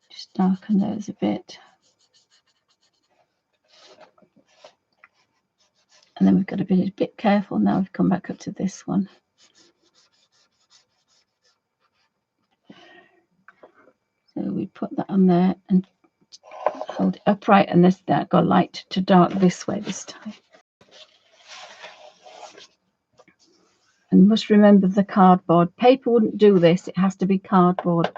A: Just darken those a bit. And then we've got to be a bit careful now. We've come back up to this one. So we put that on there and hold it upright, and that got light to dark this way this time. And must remember the cardboard. Paper wouldn't do this. It has to be cardboard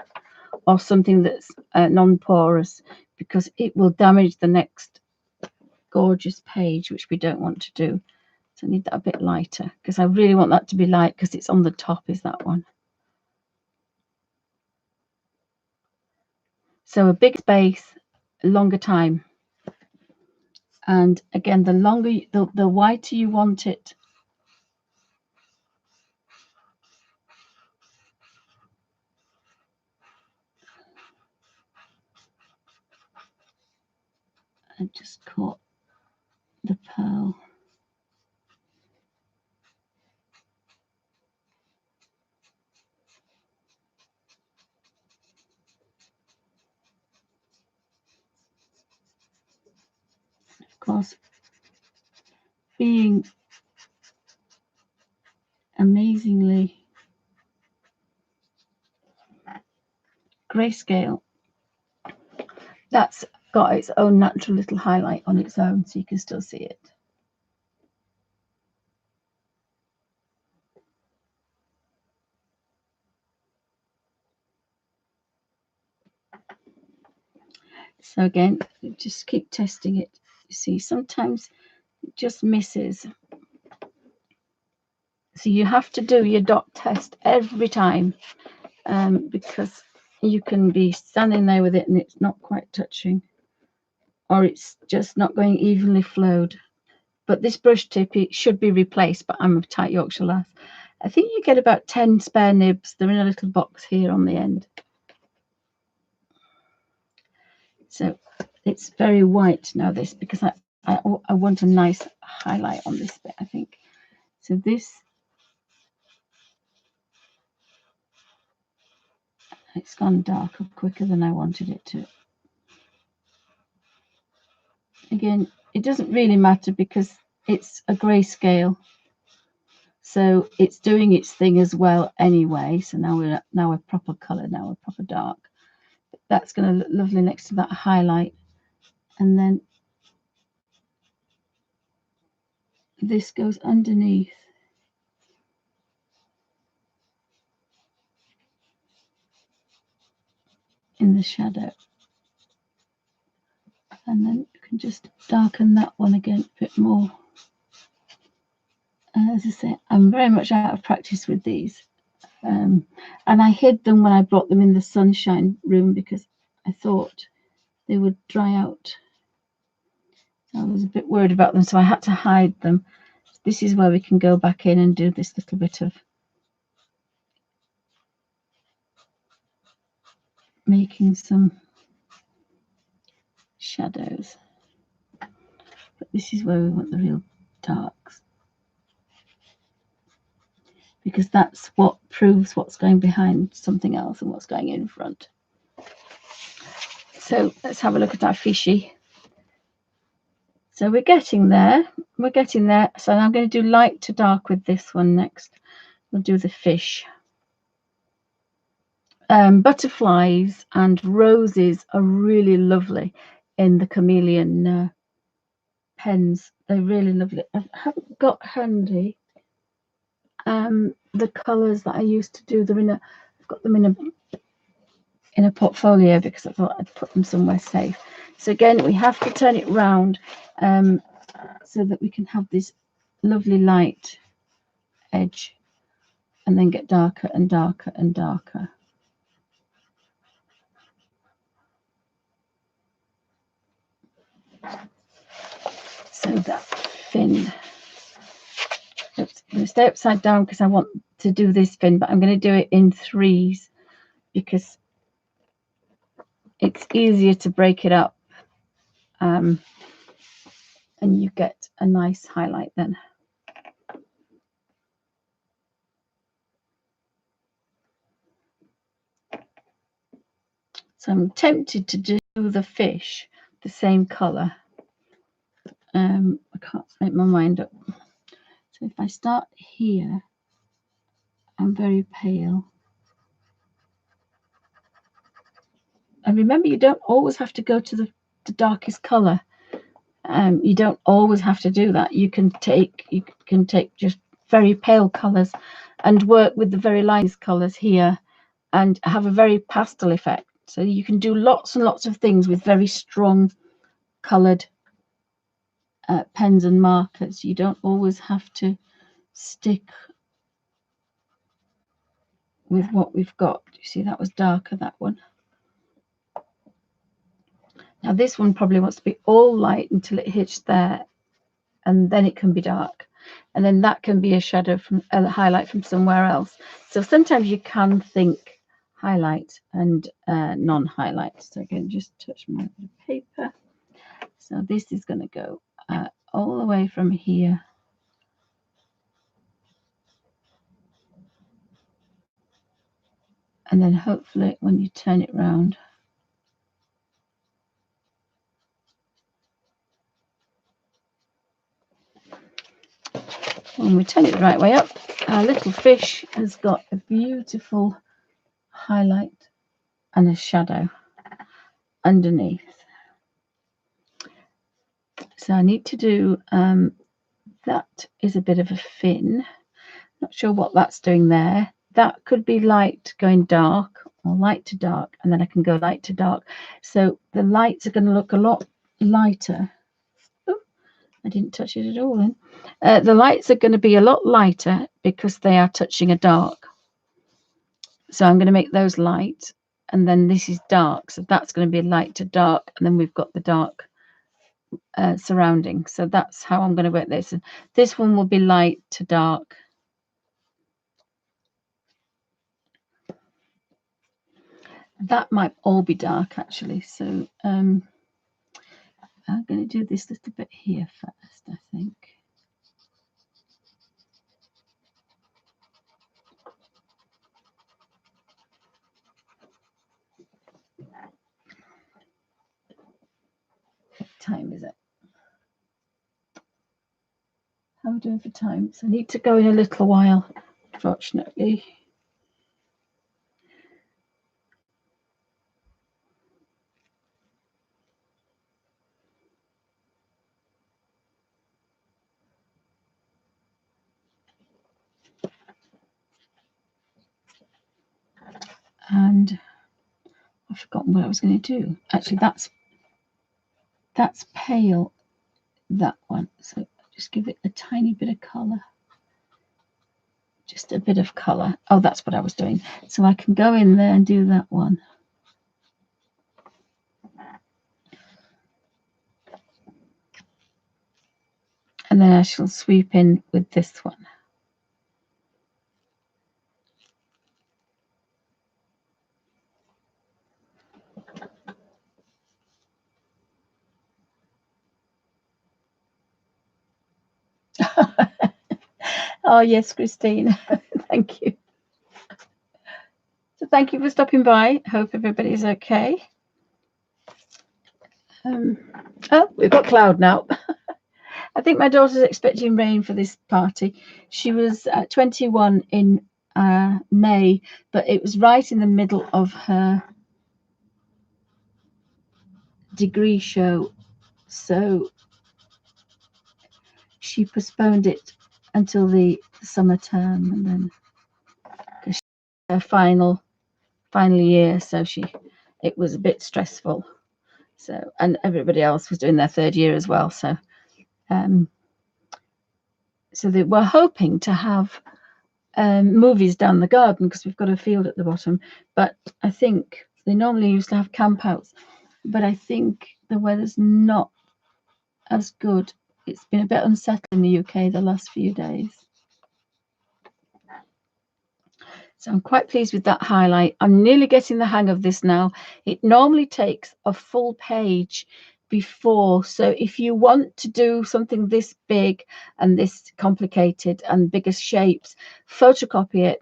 A: or something that's non-porous because it will damage the next gorgeous page, which we don't want to do. So I need that a bit lighter because I really want that to be light because it's on the top is that one. So a big space, a longer time. And again, the longer, the whiter you want it, I just caught the pearl. Of course, being amazingly grayscale, that's got its own natural little highlight on its own, so you can still see it. So again, just keep testing it. You see, sometimes it just misses. So you have to do your dot test every time, because you can be standing there with it and it's not quite touching, or it's just not going evenly flowed. But this brush tip, it should be replaced, but I'm a tight Yorkshire lass. I think you get about 10 spare nibs. They're in a little box here on the end. So it's very white now, this, because I want a nice highlight on this bit, I think. So this, it's gone darker quicker than I wanted it to. Again, it doesn't really matter because it's a grayscale, so it's doing its thing as well anyway. So now we're proper colour, now we're proper dark. That's going to look lovely next to that highlight, and then this goes underneath. In the shadow, and then you can just darken that one again a bit more. As I say, I'm very much out of practice with these, and I hid them when I brought them in the sunshine room because I thought they would dry out. So I was a bit worried about them, so I had to hide them. This is where we can go back in and do this little bit of making some shadows. But this is where we want the real darks, because that's what proves what's going behind something else and what's going in front. So let's have a look at our fishy. So we're getting there. We're getting there. So I'm going to do light to dark with this one next. We'll do the fish. Butterflies and roses are really lovely in the chameleon pens. They're really lovely. I haven't got handy the colours that I used to do them in. I've got them in a portfolio because I thought I'd put them somewhere safe. So again, we have to turn it round so that we can have this lovely light edge, and then get darker and darker and darker. So that fin, oops, I'm going to stay upside down because I want to do this fin, but I'm going to do it in threes because it's easier to break it up, and you get a nice highlight then. So I'm tempted to do the fish the same colour. I can't make my mind up. So if I start here, I'm very pale. And remember, you don't always have to go to the darkest colour. You don't always have to do that. You can take just very pale colours and work with the very lightest colours here and have a very pastel effect. So you can do lots and lots of things with very strong coloured pens and markers. You don't always have to stick with what we've got. You see, that was darker, that one. Now this one probably wants to be all light until it hits there, and then it can be dark, and then that can be a shadow from a highlight from somewhere else. So sometimes you can think highlight and non-highlight. So again, just touch my paper. So this is going to go all the way from here and then hopefully when you turn it round, when we turn it the right way up, our little fish has got a beautiful highlight and a shadow underneath. So I need to do that is a bit of a fin. Not sure what that's doing there. That could be light going dark or light to dark, and then I can go light to dark. So the lights are going to look a lot lighter. Oh, I didn't touch it at all then. The lights are going to be a lot lighter because they are touching a dark. So I'm going to make those light, and then this is dark. So that's going to be light to dark, and then we've got the dark surrounding. So that's how I'm going to work this. And this one will be light to dark. That might all be dark actually. So I'm going to do this little bit here first, I think. What time is it? How are we doing for time? So I need to go in a little while, fortunately. And I've forgotten what I was going to do. Actually, that's pale, that one. So just give it a tiny bit of colour. Just a bit of colour. Oh, that's what I was doing. So I can go in there and do that one. And then I shall sweep in with this one. Oh, yes, Christine. Thank you. So thank you for stopping by. Hope everybody's okay. Oh, we've got cloud now. I think my daughter's expecting rain for this party. She was 21 in May, but it was right in the middle of her degree show. So she postponed it until the summer term, and then her final year, so it was a bit stressful. So, and everybody else was doing their third year as well. So so they were hoping to have movies down the garden because we've got a field at the bottom, but I think they normally used to have campouts, but I think the weather's not as good. It's been a bit unsettled in the UK the last few days. So I'm quite pleased with that highlight. I'm nearly getting the hang of this now. It normally takes a full page before. So if you want to do something this big and this complicated and bigger shapes, photocopy it,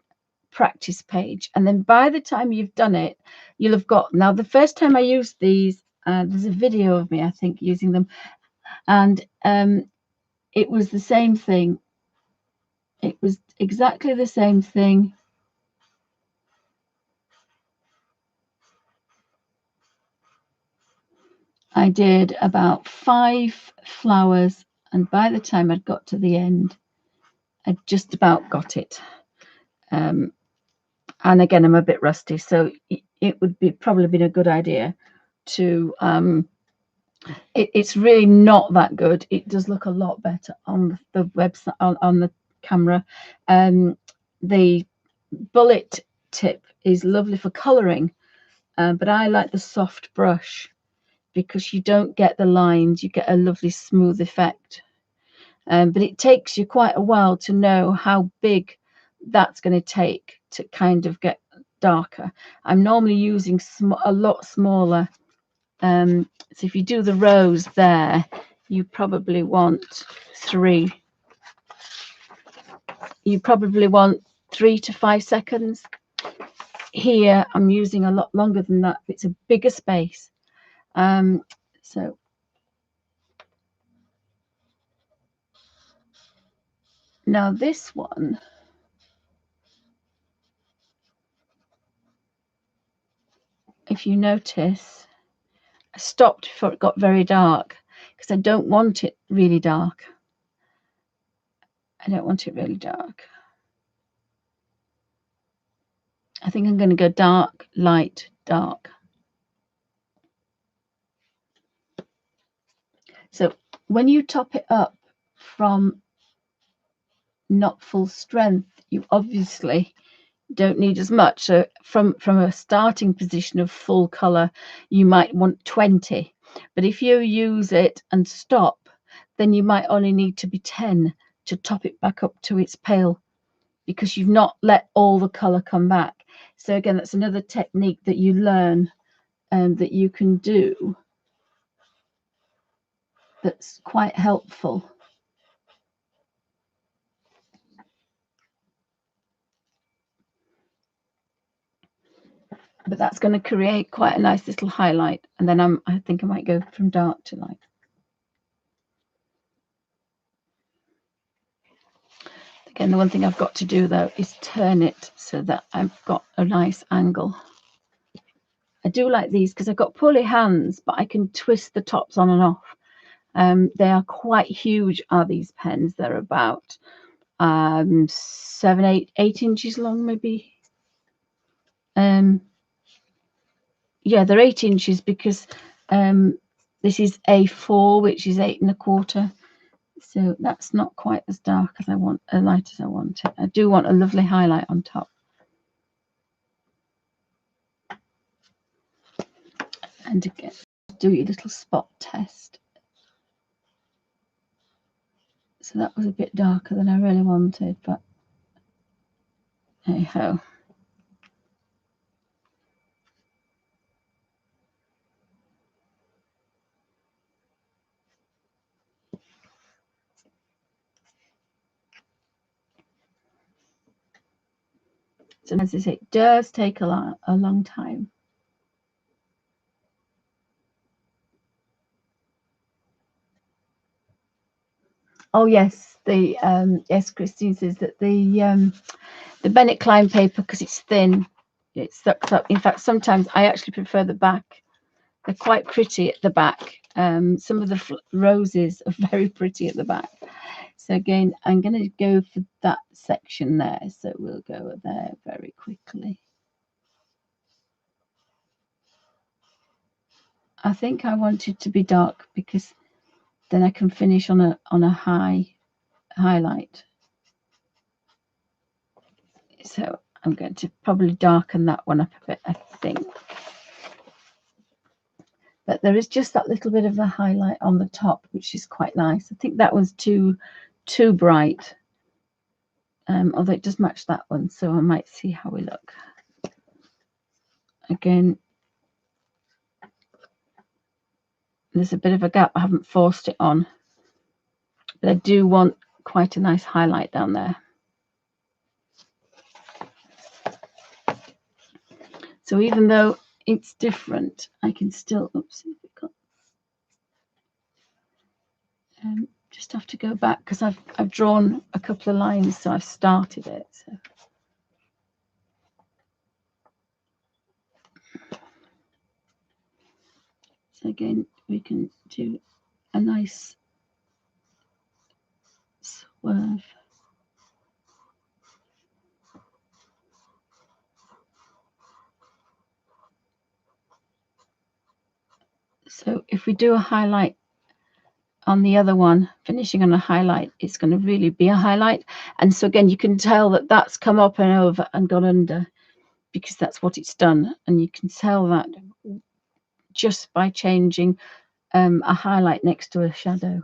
A: practice page. And then by the time you've done it, you'll have got, now the first time I used these, there's a video of me, I think, using them. And it was the same thing. It was exactly the same thing. I did about 5 flowers, and by the time I'd got to the end, I'd just about got it. And again, I'm a bit rusty, so it would be probably been a good idea to. It's really not that good. It does look a lot better on the website, on the camera. The bullet tip is lovely for colouring, but I like the soft brush. because you don't get the lines, you get a lovely smooth effect. But it takes you quite a while to know how big that's going to take to kind of get darker. I'm normally using a lot smaller. So if you do the rows there, you probably want 3. You probably want 3 to 5 seconds. Here I'm using a lot longer than that. It's a bigger space. So now this one, if you notice, I stopped before it got very dark because I don't want it really dark. I don't want it really dark. I think I'm going to go dark, light, dark. So when you top it up from not full strength, you obviously don't need as much. So from a starting position of full color, you might want 20. But if you use it and stop, then you might only need to be 10 to top it back up to its pale, because you've not let all the color come back. So again, that's another technique that you learn and that you can do that's quite helpful. But that's going to create quite a nice little highlight. And then I think I might go from dark to light. Again, the one thing I've got to do though is turn it so that I've got a nice angle. I do like these because I've got poorly hands, but I can twist the tops on and off. They are quite huge, are these pens. They're about 7, 8 inches long, maybe. Yeah, they're 8 inches because this is A4, which is 8 1/4. So that's not quite as dark as I want, as light as I want it. I do want a lovely highlight on top. And again, do your little spot test. So that was a bit darker than I really wanted, but hey ho. So as I say, it does take a long time. Oh yes, yes, Christine says that the Benet Klein paper, because it's thin, it sucks up. In fact, sometimes I actually prefer the back. They're quite pretty at the back. Some of the roses are very pretty at the back. So again, I'm going to go for that section there. So we'll go there very quickly. I think I want it to be dark because then I can finish on a high highlight. So I'm going to probably darken that one up a bit, I think. But there is just that little bit of a highlight on the top, which is quite nice. I think that one's too bright. Although it does match that one, so I might see how we look. Again, there's a bit of a gap. I haven't forced it on, but I do want quite a nice highlight down there. So even though it's different, I can still, oops, just have to go back because I've drawn a couple of lines, so I've started it. So again, we can do a nice swerve. So if we do a highlight on the other one, finishing on a highlight, it's going to really be a highlight. And so again, you can tell that that's come up and over and gone under because that's what it's done. And you can tell that just by changing a highlight next to a shadow.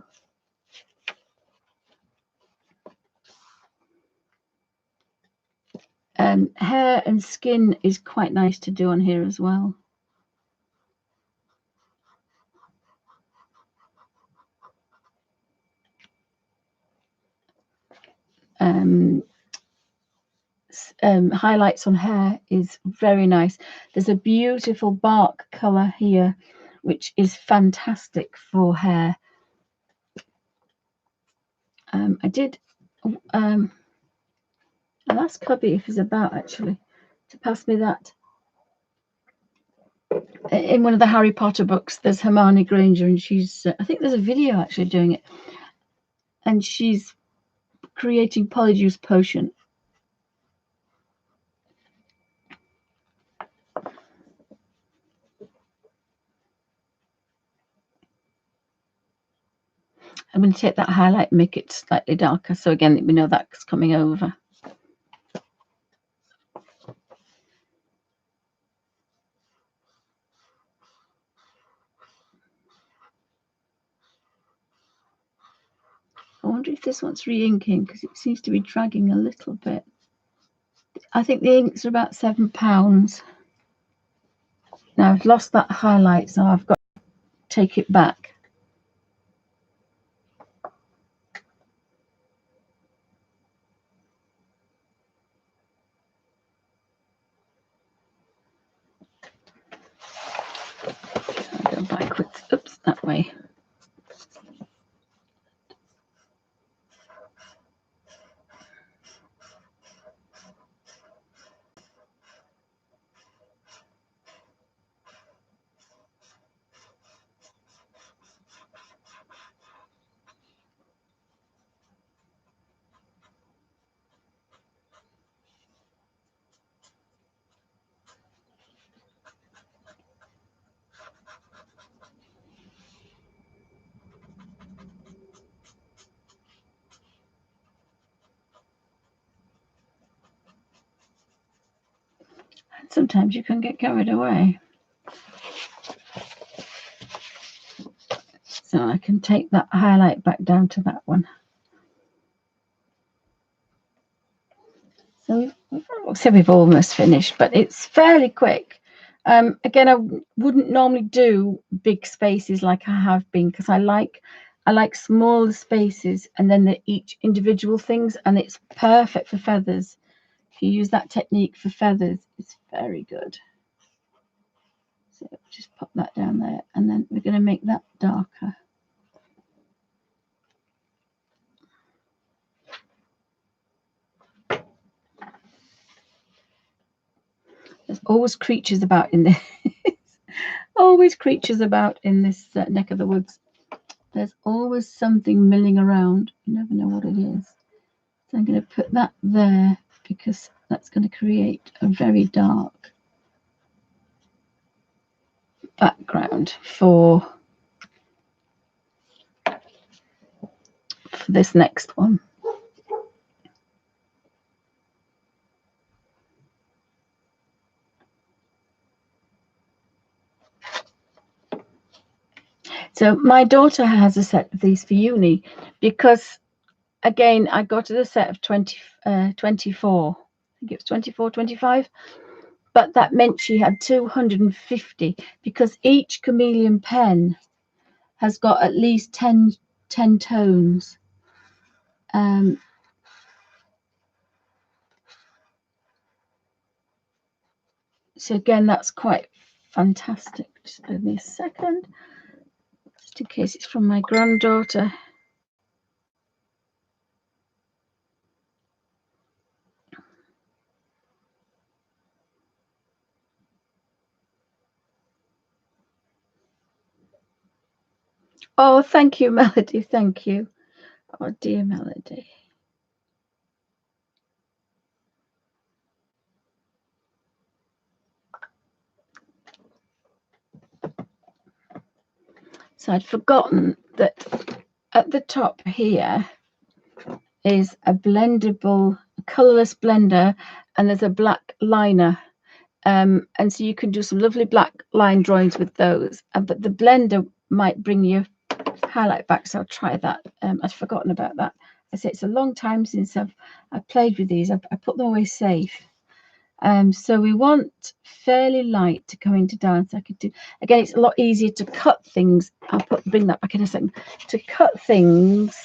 A: Hair and skin is quite nice to do on here as well. Highlights on hair is very nice. There's a beautiful bark color here, which is fantastic for hair. I did I'll ask hubby if he's about actually to pass me that. In one of the Harry Potter books, there's Hermione Granger, and she's I think there's a video actually doing it, and she's creating polyjuice potion. I'm going to take that highlight and make it slightly darker, so again we know that's coming over. I wonder if this one's re-inking, because it seems to be dragging a little bit. I think the inks are about £7. Now I've lost that highlight, so I've got to take it back. I'll go backwards. Oops, that way. Sometimes you can get carried away. So I can take that highlight back down to that one. So we've almost finished, but it's fairly quick. Again, I wouldn't normally do big spaces like I have been, because I like smaller spaces and then each individual things, and it's perfect for feathers. If you use that technique for feathers, it's very good. So just pop that down there, and then we're going to make that darker. There's always creatures about in this. Always creatures about in this neck of the woods. There's always something milling around. You never know what it is. So I'm going to put that there, because that's going to create a very dark background for this next one. So my daughter has a set of these for uni, because again I got her a set of 24. I think it was 24, 25, but that meant she had 250, because each chameleon pen has got at least 10 tones. So again, that's quite fantastic. Just give me a second, just in case it's from my granddaughter. Oh, thank you, Melody. Thank you. Oh, dear Melody. So I'd forgotten that at the top here is a blendable, colorless blender, and there's a black liner And so you can do some lovely black line drawings with those. But the blender might bring you highlight back, so I'll try that. I'd forgotten about that. I say it's a long time since I've played with these. I put them away safe. So we want fairly light to go into dark. I could do again. It's a lot easier to cut things. I'll bring that back in a second. To cut things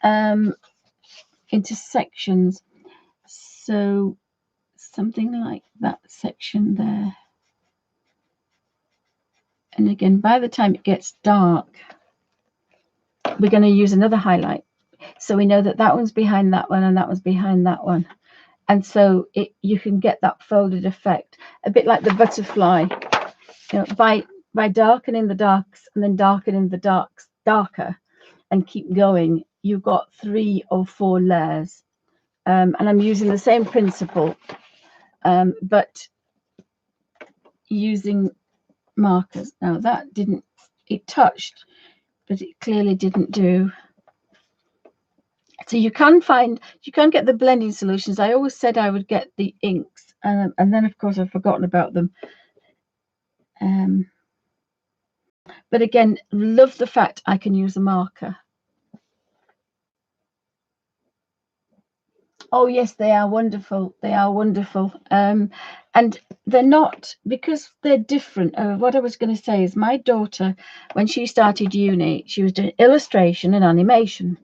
A: into sections. So something like that section there. And again, by the time it gets dark, we're going to use another highlight. So we know that that one's behind that one and that one's behind that one. And so you can get that folded effect, a bit like the butterfly, you know, by darkening the darks and then darkening the darks darker and keep going, you've got 3 or 4 layers. And I'm using the same principle, but using markers. Now that didn't, it touched, but it clearly didn't do. So you can get the blending solutions. I always said I would get the inks, and then of course I've forgotten about them. But again, love the fact I can use a marker. Oh yes, they are wonderful. They are wonderful. And they're not, because they're different. What I was going to say is my daughter, when she started uni, she was doing illustration and animation.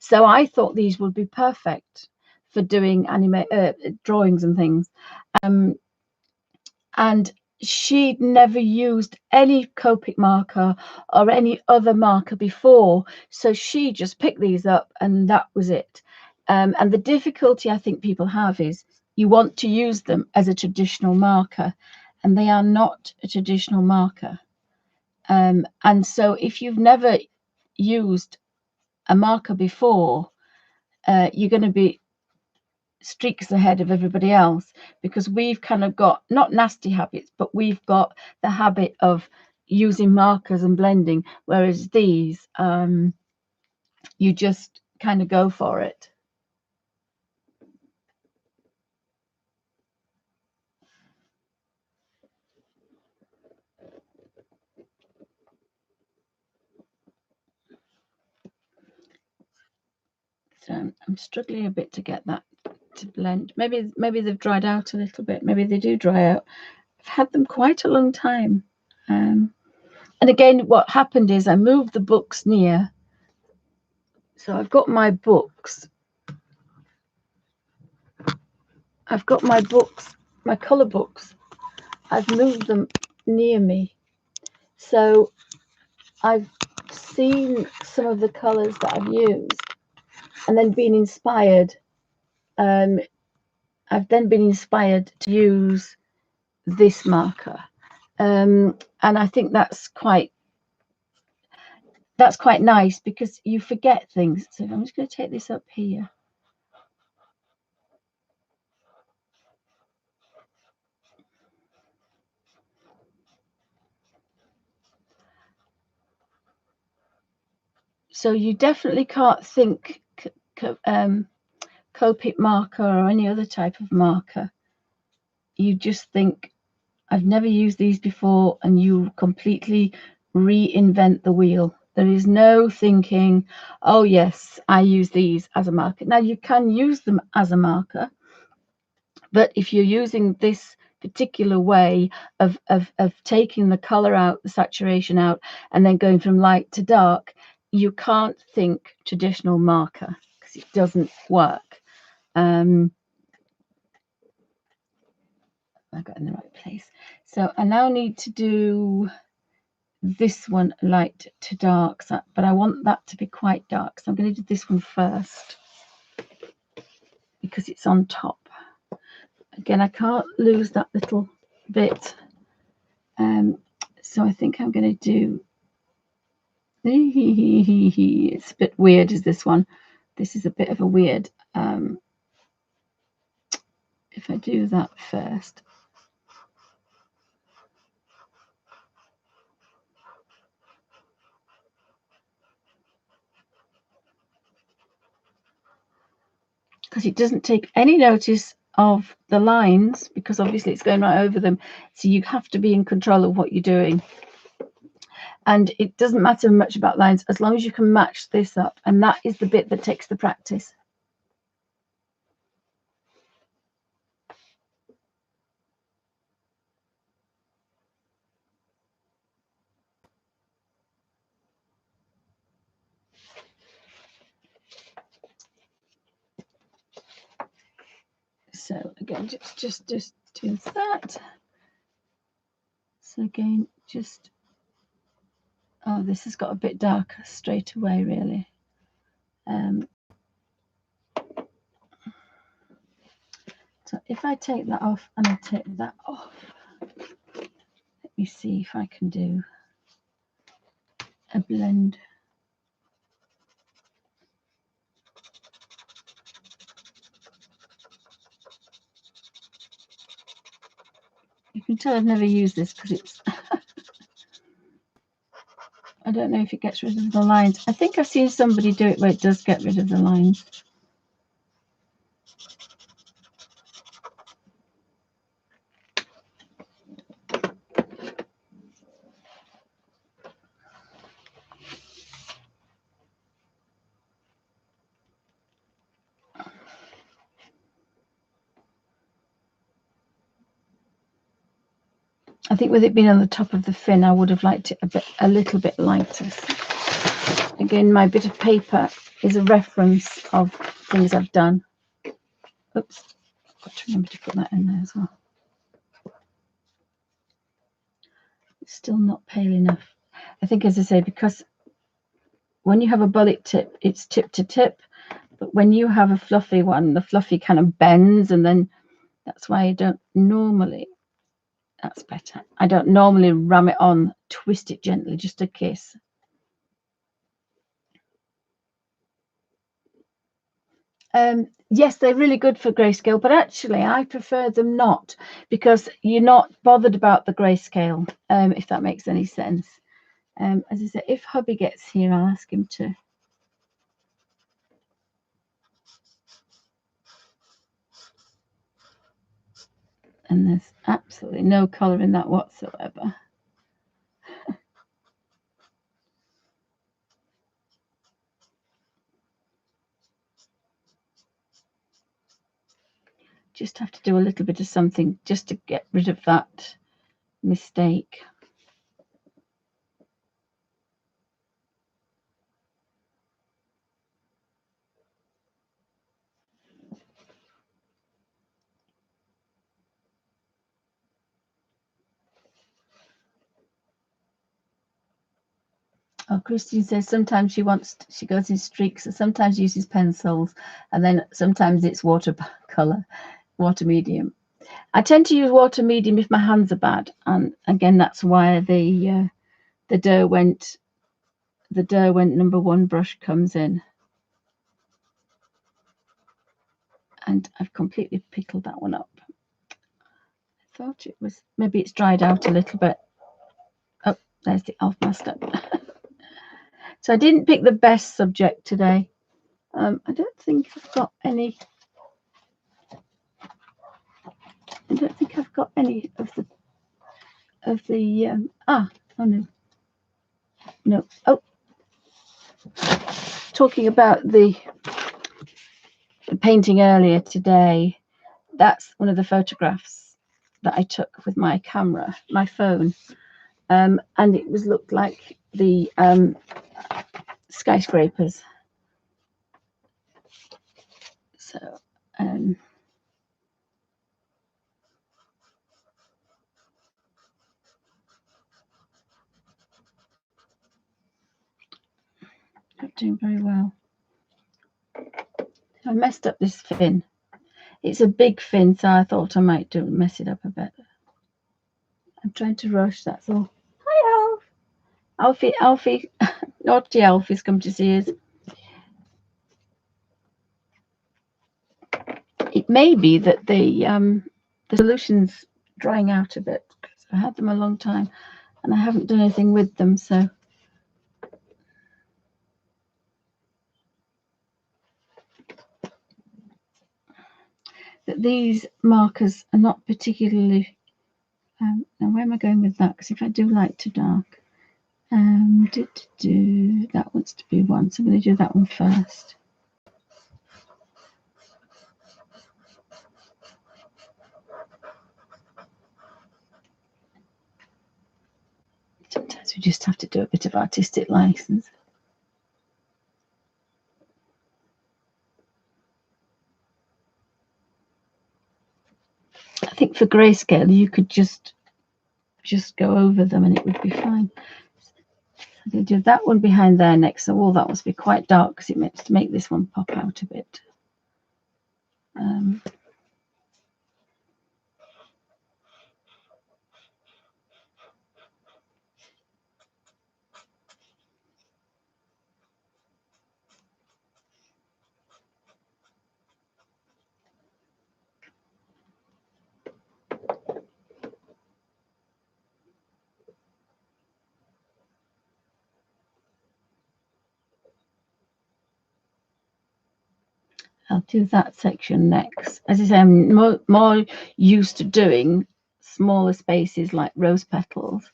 A: So I thought these would be perfect for doing drawings and things. And she'd never used any Copic marker or any other marker before. So she just picked these up and that was it. And the difficulty I think people have is you want to use them as a traditional marker, and they are not a traditional marker. And so if you've never used a marker before, you're going to be streaks ahead of everybody else, because we've kind of got not nasty habits, but we've got the habit of using markers and blending, whereas these you just kind of go for it. So I'm struggling a bit to get that to blend. Maybe they've dried out a little bit. Maybe they do dry out. I've had them quite a long time. And again, what happened is I moved the books near. So I've got my books. I've got my books, my colour books. I've moved them near me. So I've seen some of the colours that I've used and then been inspired. I've then been inspired to use this marker. And I think that's quite nice, because you forget things. So I'm just going to take this up here. So you definitely can't think Copic marker or any other type of marker. You just think, I've never used these before, and you completely reinvent the wheel. There is no thinking, oh yes, I use these as a marker. Now you can use them as a marker, but if you're using this particular way of taking the color out, the saturation out, and then going from light to dark, you can't think traditional marker, because it doesn't work. I got in the right place. So I now need to do this one light to dark, but I want that to be quite dark, so I'm going to do this one first because it's on top. Again, I can't lose that little bit, so I think I'm going to do it's a bit weird, is this one. This is a bit of a weird, if I do that first. Because it doesn't take any notice of the lines, because obviously it's going right over them. So you have to be in control of what you're doing. And it doesn't matter much about lines as long as you can match this up. And that is the bit that takes the practice. So again, just do that. So again, just, oh, this has got a bit darker straight away, really. So if I take that off and I take that off, let me see if I can do a blend. You can tell I've never used this because it's I don't know if it gets rid of the lines. I think I've seen somebody do it where it does get rid of the lines. I think with it being on the top of the fin, I would have liked it a little bit lighter. So again, my bit of paper is a reference of things I've done. Oops, got to remember to put that in there as well. It's still not pale enough. I think, as I say, because when you have a bullet tip, it's tip to tip. But when you have a fluffy one, the fluffy kind of bends, and then that's why I don't normally. That's better. I don't normally ram it on, twist it gently, just a kiss. Yes, they're really good for grayscale, but actually I prefer them not, because you're not bothered about the grayscale, if that makes any sense. As I said, if hubby gets here, I'll ask him to. And there's absolutely no colour in that whatsoever. Just have to do a little bit of something just to get rid of that mistake. Oh, Christine says sometimes she goes in streaks, and sometimes uses pencils, and then sometimes it's watercolor, water medium. I tend to use water medium if my hands are bad, and again that's why the Derwent #1 brush comes in. And I've completely pickled that one up. I thought it was, maybe it's dried out a little bit. Oh, there's the elf master. So I didn't pick the best subject today. I don't think I've got any. I don't think I've got any of the oh no. Oh, talking about the painting earlier today, that's one of the photographs that I took with my camera, my phone, and it looked like the skyscrapers. So not doing very well. I messed up this fin. It's a big fin, so I thought I might mess it up a bit. I'm trying to rush, that's all. Hi, Alf. Alfie, naughty Alfie's come to see us. It may be that the solution's drying out a bit, because I had them a long time and I haven't done anything with them, so. that these markers are not particularly. Now where am I going with that? Because if I do light to dark, that wants to be 1, so I'm going to do that one first. Sometimes we just have to do a bit of artistic license. I think for grayscale you could just go over them and it would be fine. I'm going to do that one behind there next. So all that must be quite dark because it makes to make this one pop out a bit. I'll do that section next. As I say, I'm more used to doing smaller spaces like rose petals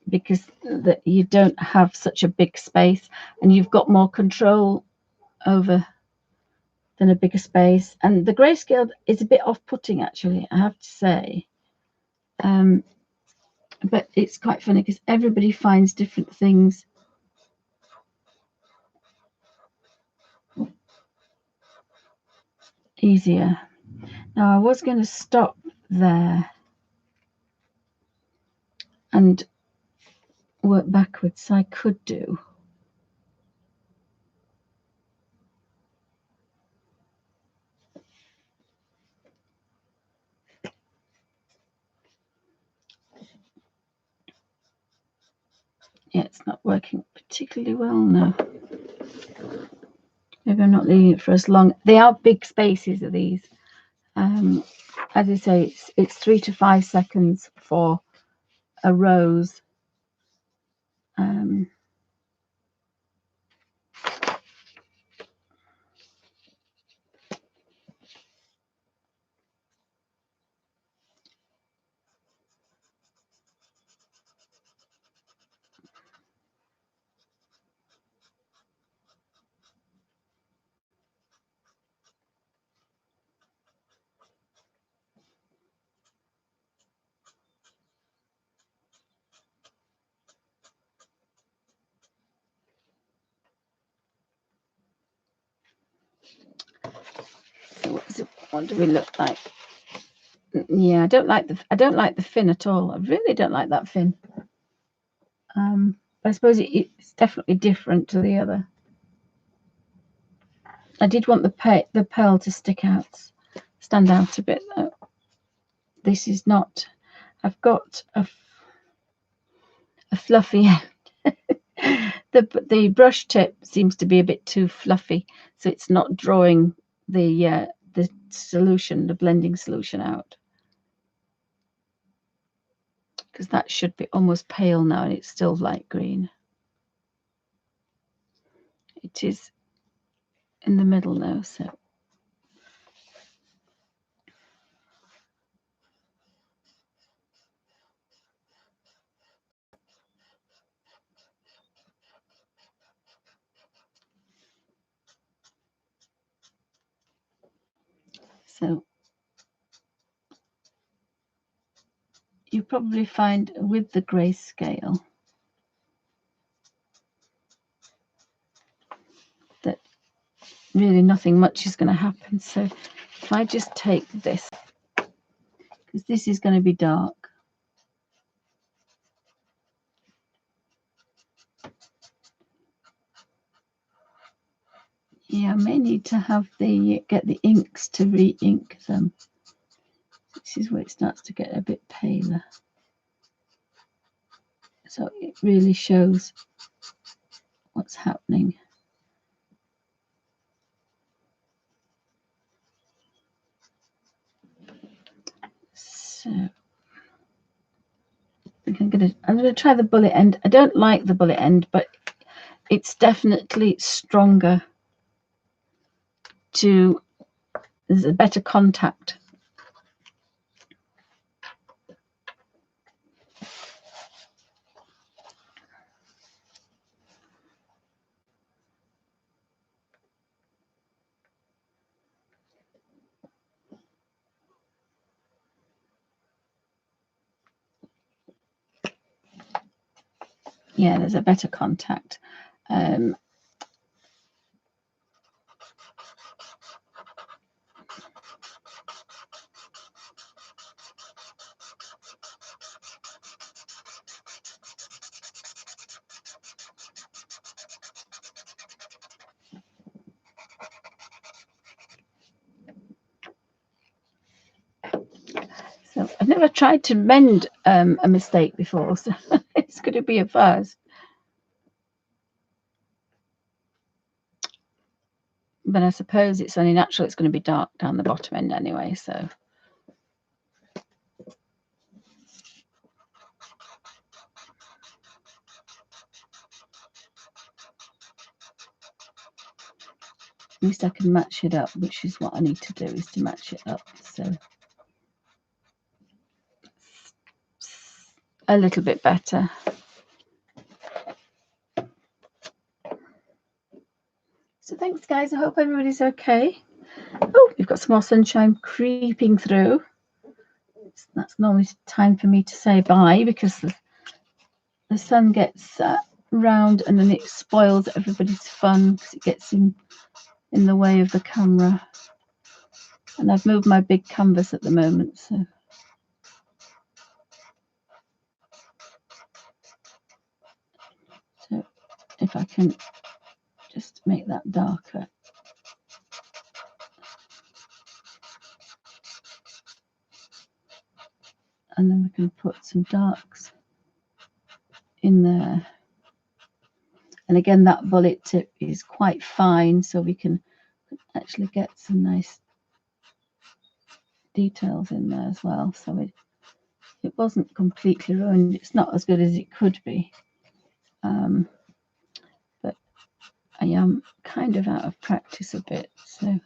A: because you don't have such a big space and you've got more control over than a bigger space. And the grayscale is a bit off-putting, actually, I have to say. But it's quite funny because everybody finds different things easier. Now I was going to stop there and work backwards, so I could do it's not working particularly well now. Maybe I'm not leaving it for as long. They are big spaces of these. As I say, it's 3 to 5 seconds for a rose. So what do we look like? Yeah, I don't like the fin at all. I really don't like that fin. I suppose it's definitely different to the other. I did want the pearl to stand out a bit though. This is not. I've got a fluffy end. The brush tip seems to be a bit too fluffy, so it's not drawing the solution, the blending solution out. Because that should be almost pale now, and it's still light green. It is in the middle now, so. So you probably find with the grayscale that really nothing much is going to happen. So if I just take this, because this is going to be dark. Yeah, I may need to have get the inks to re-ink them. This is where it starts to get a bit paler. So it really shows what's happening. So I'm gonna try the bullet end. I don't like the bullet end, but it's definitely stronger to there's a better contact. Yeah, there's a better contact. So I've never tried to mend a mistake before, so it's going to be a first. But I suppose it's only natural it's going to be dark down the bottom end anyway, so. At least I can match it up, which is what I need to do, is to match it up. So a little bit better. So thanks, guys. I hope everybody's okay. Oh, we've got some more sunshine creeping through. That's normally time for me to say bye, because the sun gets round and then it spoils everybody's fun because it gets in the way of the camera. And I've moved my big canvas at the moment, so. So if I can just make that darker. And then we can put some darks in there. And again, that bullet tip is quite fine, so we can actually get some nice details in there as well. So it wasn't completely ruined. It's not as good as it could be. But I am kind of out of practice a bit, so.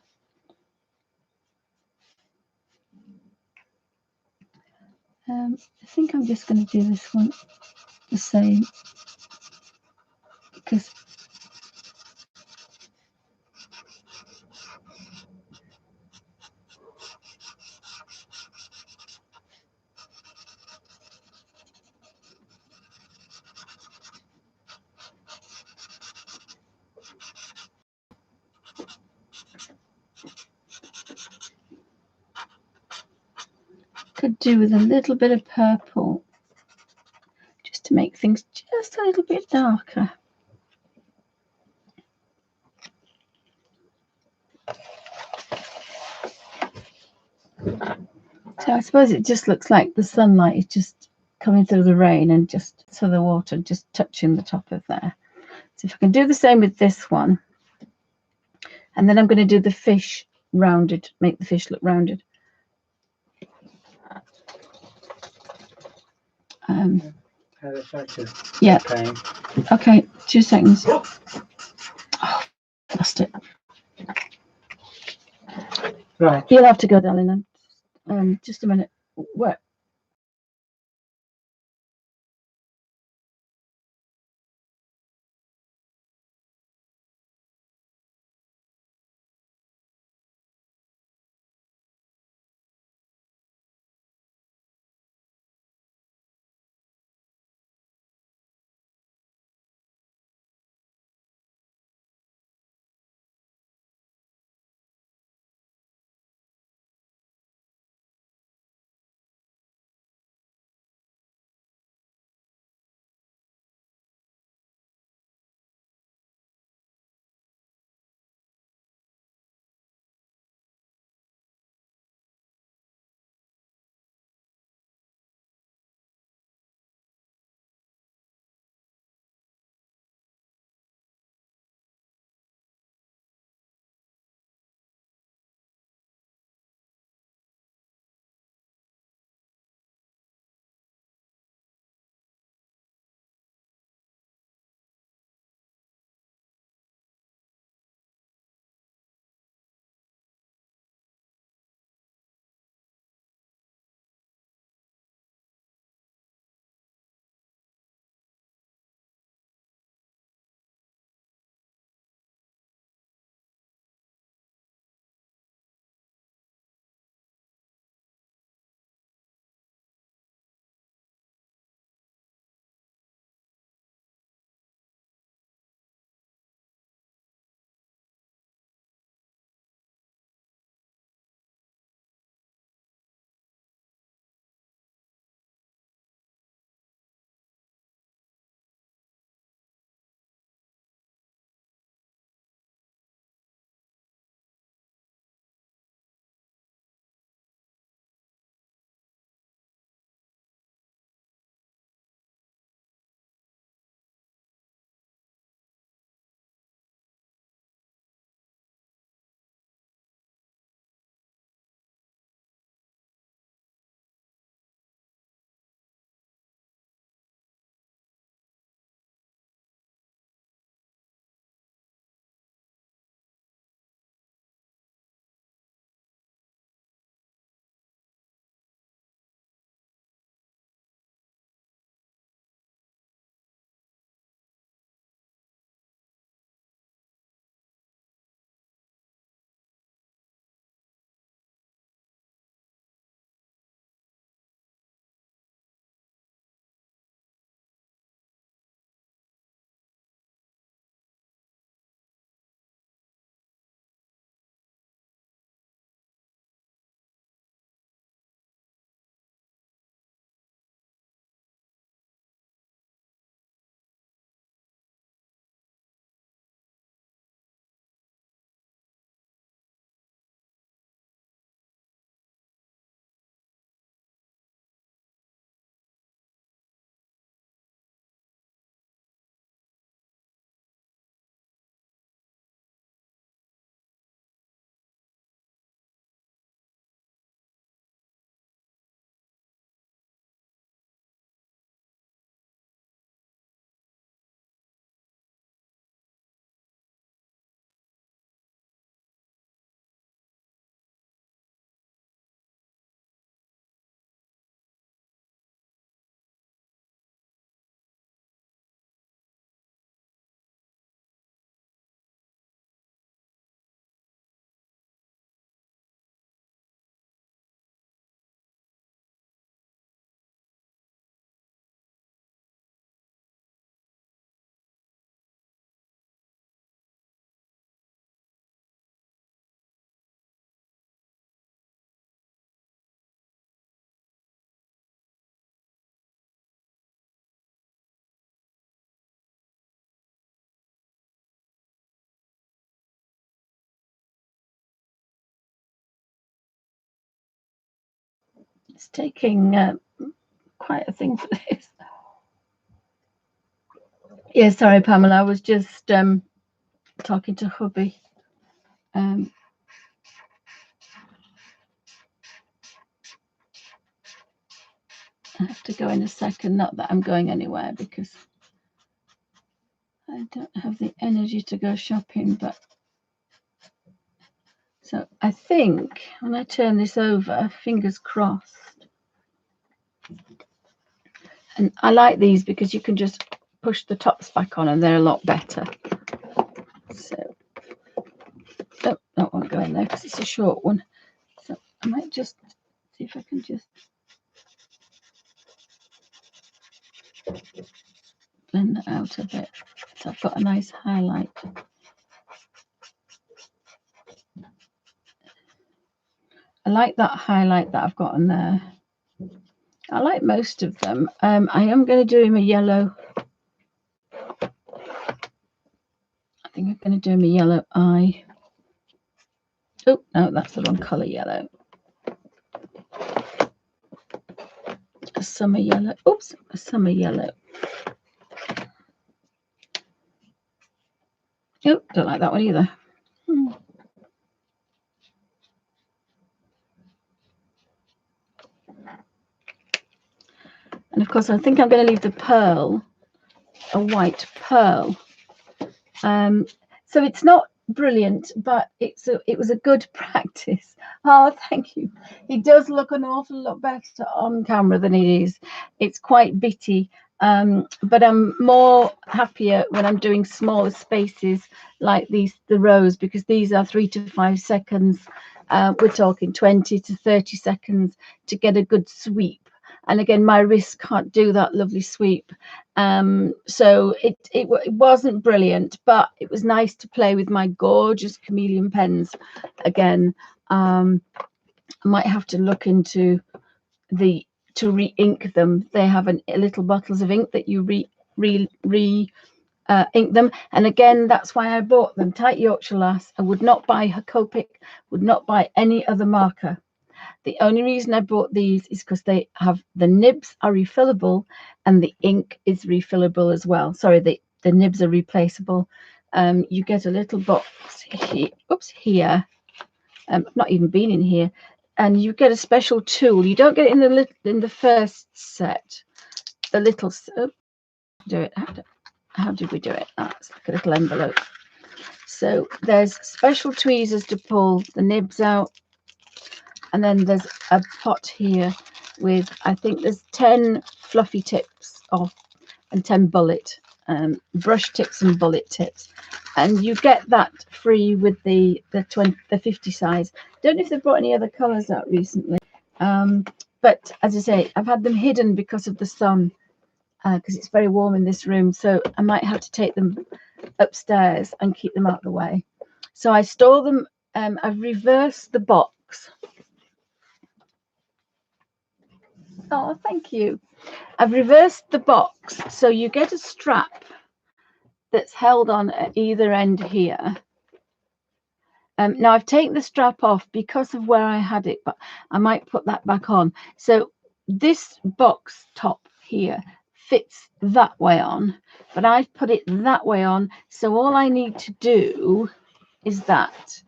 A: I think I'm just going to do this one the same, because could do with a little bit of purple just to make things just a little bit darker. So I suppose it just looks like the sunlight is just coming through the rain and just so the water just touching the top of there. So if I can do the same with this one, and then I'm going to do the fish rounded, make the fish look rounded. Yeah. Okay, 2 seconds. Oh, lost it. Right. You'll have to go, darling. Then. Just a minute. What? It's taking quite a thing for this. Yeah, sorry, Pamela. I was just talking to hubby. I have to go in a second. Not that I'm going anywhere because I don't have the energy to go shopping. But so I think when I turn this over, fingers crossed. And I like these because you can just push the tops back on and they're a lot better. So, oh, that won't go in there because it's a short one. So I might just see if I can just blend that out a bit. So I've got a nice highlight. I like that highlight that I've got on there. I like most of them. I am going to do him a yellow. I think I'm going to do him a yellow eye. Oh, no, that's the wrong colour yellow. A summer yellow. Oops, a summer yellow. Oh, don't like that one either. And of course, I think I'm going to leave the pearl a white pearl. So it's not brilliant, but it was a good practice. Oh, thank you. It does look an awful lot better on camera than it is. It's quite bitty, but I'm more happier when I'm doing smaller spaces like the rows, because these are 3 to 5 seconds. We're talking 20 to 30 seconds to get a good sweep. And again, my wrist can't do that lovely sweep. So it wasn't brilliant, but it was nice to play with my gorgeous chameleon pens again. I might have to look into to re-ink them. They have little bottles of ink that you ink them, and again, that's why I bought them. Tight Yorkshire Lass. I would not buy her Copic, would not buy any other marker. The only reason I bought these is because they have the nibs are refillable and the ink is refillable as well. Sorry, the nibs are replaceable. You get a little box here. Oops, here. I've not even been in here, and you get a special tool. You don't get it in the first set. The little do it. How did we do it? That's like a little envelope. So there's special tweezers to pull the nibs out. And then there's a pot here with, I think there's 10 fluffy tips off and 10 bullet, brush tips and bullet tips. And you get that free with the 50 size. Don't know if they've brought any other colours out recently. But as I say, I've had them hidden because of the sun, because it's very warm in this room. So I might have to take them upstairs and keep them out of the way. So I store them. I've reversed the box. Oh, thank you. I've reversed the box, so you get a strap that's held on at either end here. Now I've taken the strap off because of where I had it, but I might put that back on. So this box top here fits that way on, but I've put it that way on. So all I need to do is that.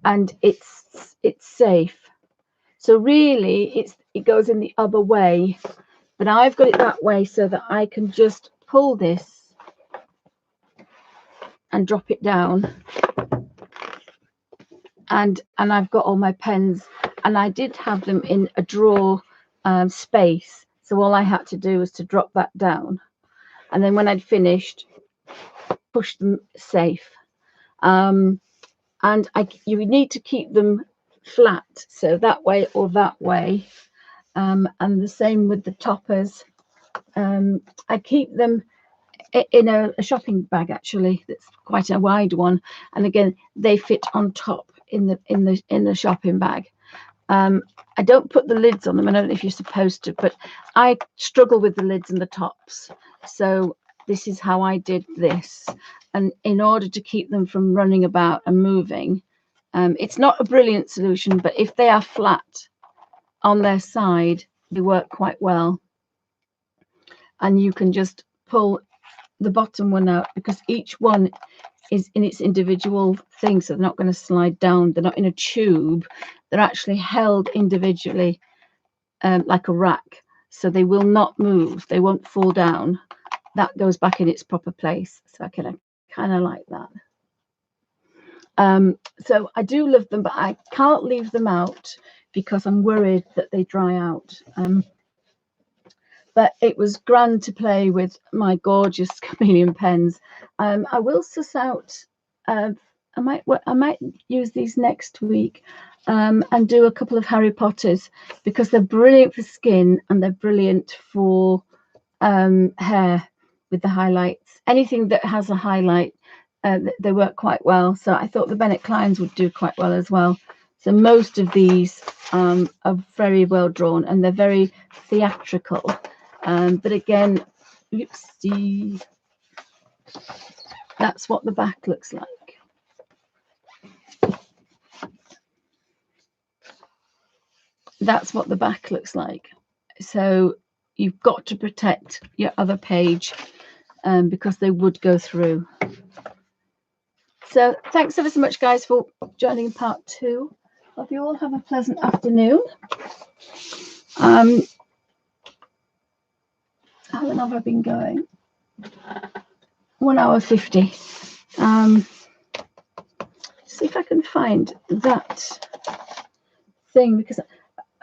A: And it's safe. So really it goes in the other way, but I've got it that way so that I can just pull this and drop it down, and I've got all my pens, and I did have them in a drawer space, so all I had to do was to drop that down, and then when I'd finished, push them safe. And you need to keep them flat, so that way or that way, and the same with the toppers. I keep them in a shopping bag, actually, that's quite a wide one, and again they fit on top in the shopping bag. I don't put the lids on them. I don't know if you're supposed to, but I struggle with the lids and the tops, so this is how I did this. And in order to keep them from running about and moving, it's not a brilliant solution, but if they are flat on their side, they work quite well. And you can just pull the bottom one out because each one is in its individual thing, so they're not going to slide down. They're not in a tube. They're actually held individually, like a rack, so they will not move. They won't fall down. That goes back in its proper place. So I kind of like that. So I do love them, but I can't leave them out because I'm worried that they dry out. But it was grand to play with my gorgeous chameleon pens. I will suss out. I might use these next week and do a couple of Harry Potters because they're brilliant for skin and they're brilliant for hair with the highlights. Anything that has a highlight, they work quite well. So I thought the Benet Kleins would do quite well as well. So most of these are very well drawn and they're very theatrical. But again, oopsie, that's what the back looks like. That's what the back looks like. So you've got to protect your other page because they would go through. So thanks ever so much, guys, for joining part 2. Hope you all have a pleasant afternoon. How long have I been going? 1 hour 50. See if I can find that thing because I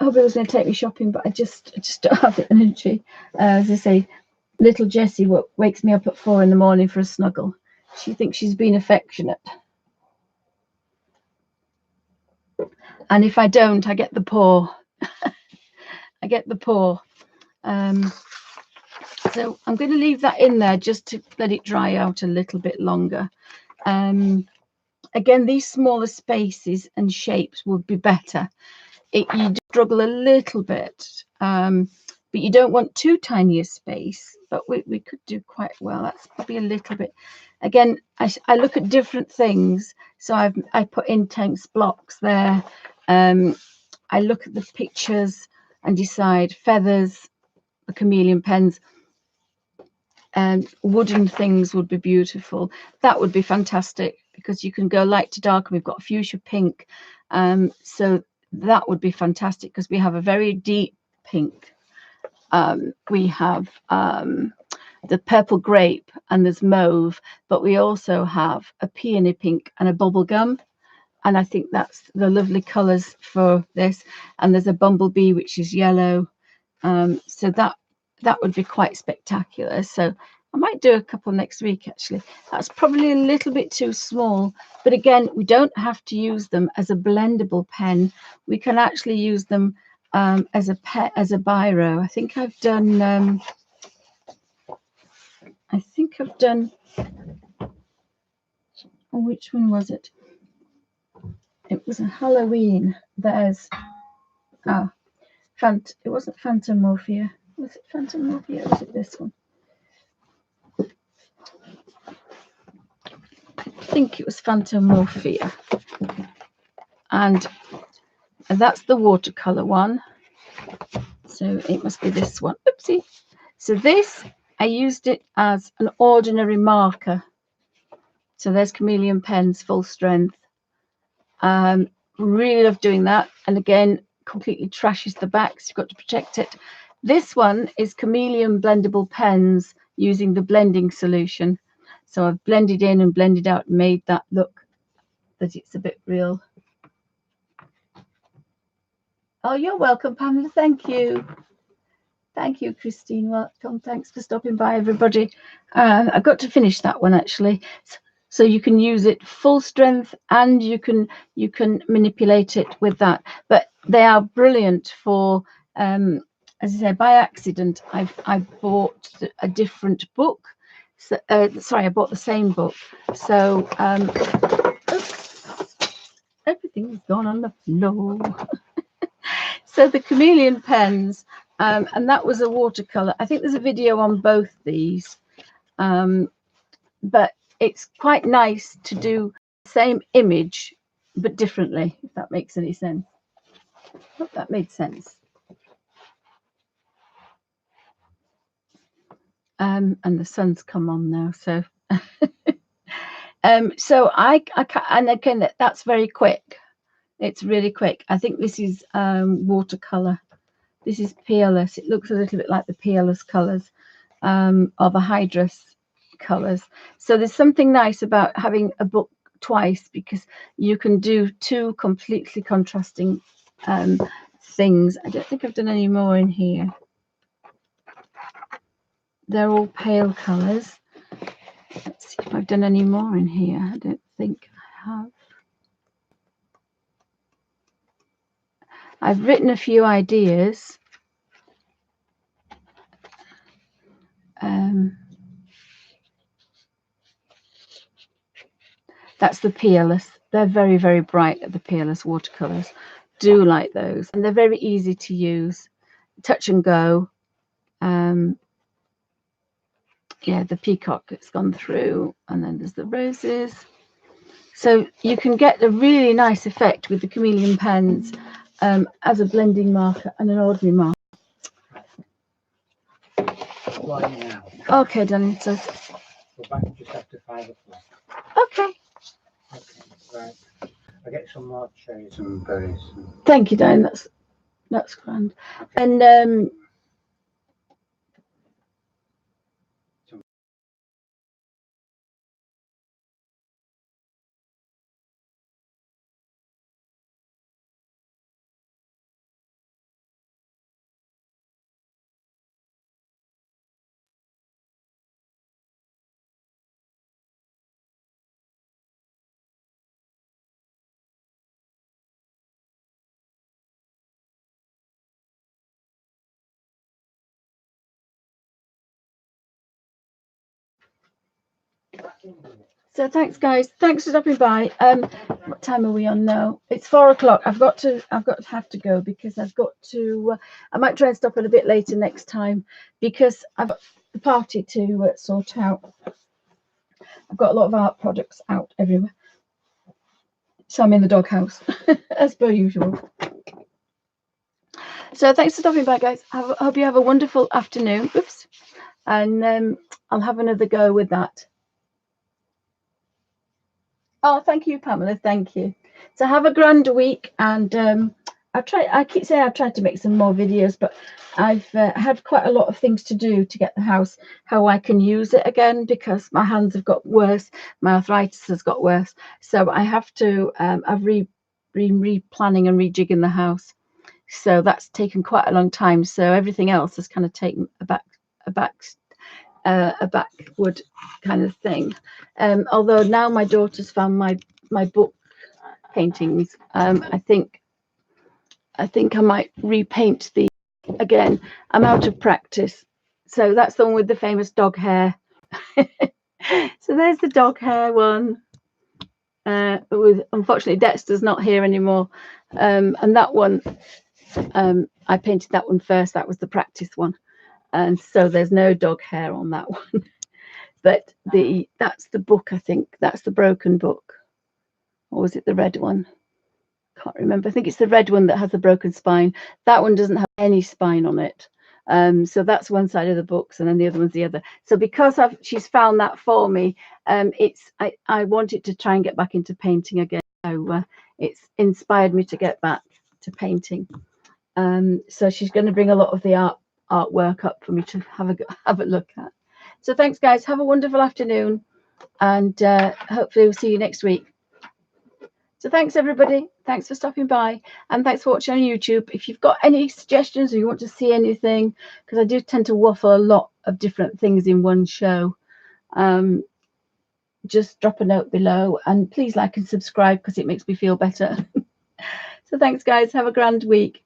A: hope it was going to take me shopping, but I just don't have the energy. As I say, little Jessie wakes me up at 4 in the morning for a snuggle. She thinks she's been affectionate. And if I don't, I get the paw. I get the paw. So I'm going to leave that in there just to let it dry out a little bit longer. Again, these smaller spaces and shapes would be better. You struggle a little bit, but you don't want too tiny a space, but we could do quite well. That's probably a little bit. Again, I look at different things. So I put intense blocks there. I look at the pictures and decide feathers, the chameleon pens, and wooden things would be beautiful. That would be fantastic because you can go light to dark and we've got fuchsia pink. So that would be fantastic because we have a very deep pink. We have the purple grape and there's mauve, but we also have a peony pink and a bubblegum. And I think that's the lovely colours for this. And there's a bumblebee, which is yellow. So that would be quite spectacular. So I might do a couple next week, actually. That's probably a little bit too small. But again, we don't have to use them as a blendable pen. We can actually use them as a biro. I think I've done... Oh, which one was it? It was a Halloween. There's... it wasn't Phantomorphia. Was it Phantomorphia or was it this one? I think it was Phantomorphia. And that's the watercolor one. So it must be this one. Oopsie. So this, I used it as an ordinary marker. So there's chameleon pens, full strength. Really love doing that. And again, completely trashes the back, so you've got to protect it. This one is chameleon blendable pens using the blending solution. So I've blended in and blended out and made that look that it's a bit real. Oh, you're welcome, Pamela. Thank you. Thank you, Christine. Welcome. Thanks for stopping by, everybody. I've got to finish that one, actually. So you can use it full strength and you can manipulate it with that. But they are brilliant for, as I say, by accident, I bought a different book. So, sorry, I bought the same book. So everything's gone on the floor. So the chameleon pens, and that was a watercolor. I think there's a video on both these. But it's quite nice to do the same image but differently, if that makes any sense. Hope that made sense. And the sun's come on now, so so I and again, that's very quick. It's really quick. I think this is watercolor. This is peerless. It looks a little bit like the peerless colors or the hydrous colors. So there's something nice about having a book twice, because you can do two completely contrasting things. I don't think I've done any more in here. They're all pale colors. Let's see if I've done any more in here. I don't think I have. I've written a few ideas. That's the peerless. They're very, very bright, the peerless watercolors. Do like those, and they're very easy to use. Touch and go. Yeah, the peacock has gone through, and then there's the roses. So you can get a really nice effect with the chameleon pens as a blending marker and an ordinary marker.
B: Right now.
A: Okay, darling. So
B: We're back just after 5 o'clock.
A: okay.
B: Okay, right. I'll get some more cherries and berries.
A: Thank you, darling. That's grand.
B: Okay.
A: And so thanks, guys. Thanks for stopping by. What time are we on now? It's 4 o'clock. I've got to have to go, because I've got to. I might try and stop it a bit later next time, because I've got the party to sort out. I've got a lot of art products out everywhere, so I'm in the doghouse as per usual. So thanks for stopping by, guys. I hope you have a wonderful afternoon. Oops, and I'll have another go with that. Oh, thank you, Pamela. Thank you. So have a grand week, and I keep saying I've tried to make some more videos, but I've had quite a lot of things to do to get the house how I can use it again, because my hands have got worse, my arthritis has got worse, so I have to. I've been replanning and rejigging the house, so that's taken quite a long time. So everything else has kind of taken a backward kind of thing. Although now my daughter's found my book paintings, I think I might repaint the again. I'm out of practice. So that's the one with the famous dog hair. So there's the dog hair one. With unfortunately Dexter's not here anymore, and that one I painted that one first. That was the practice one. And so there's no dog hair on that one. But that's the book, I think. That's the broken book. Or was it the red one? Can't remember. I think it's the red one that has the broken spine. That one doesn't have any spine on it. So that's one side of the books, and then the other one's the other. So because she's found that for me, I wanted to try and get back into painting again. So it's inspired me to get back to painting. So she's going to bring a lot of the artwork up for me to have a look at. So thanks, guys. Have a wonderful afternoon, and hopefully we'll see you next week. So thanks, everybody. Thanks for stopping by, and thanks for watching on YouTube. If you've got any suggestions or you want to see anything, because I do tend to waffle a lot of different things in one show, just drop a note below, and please like and subscribe, because it makes me feel better. So thanks, guys. Have a grand week.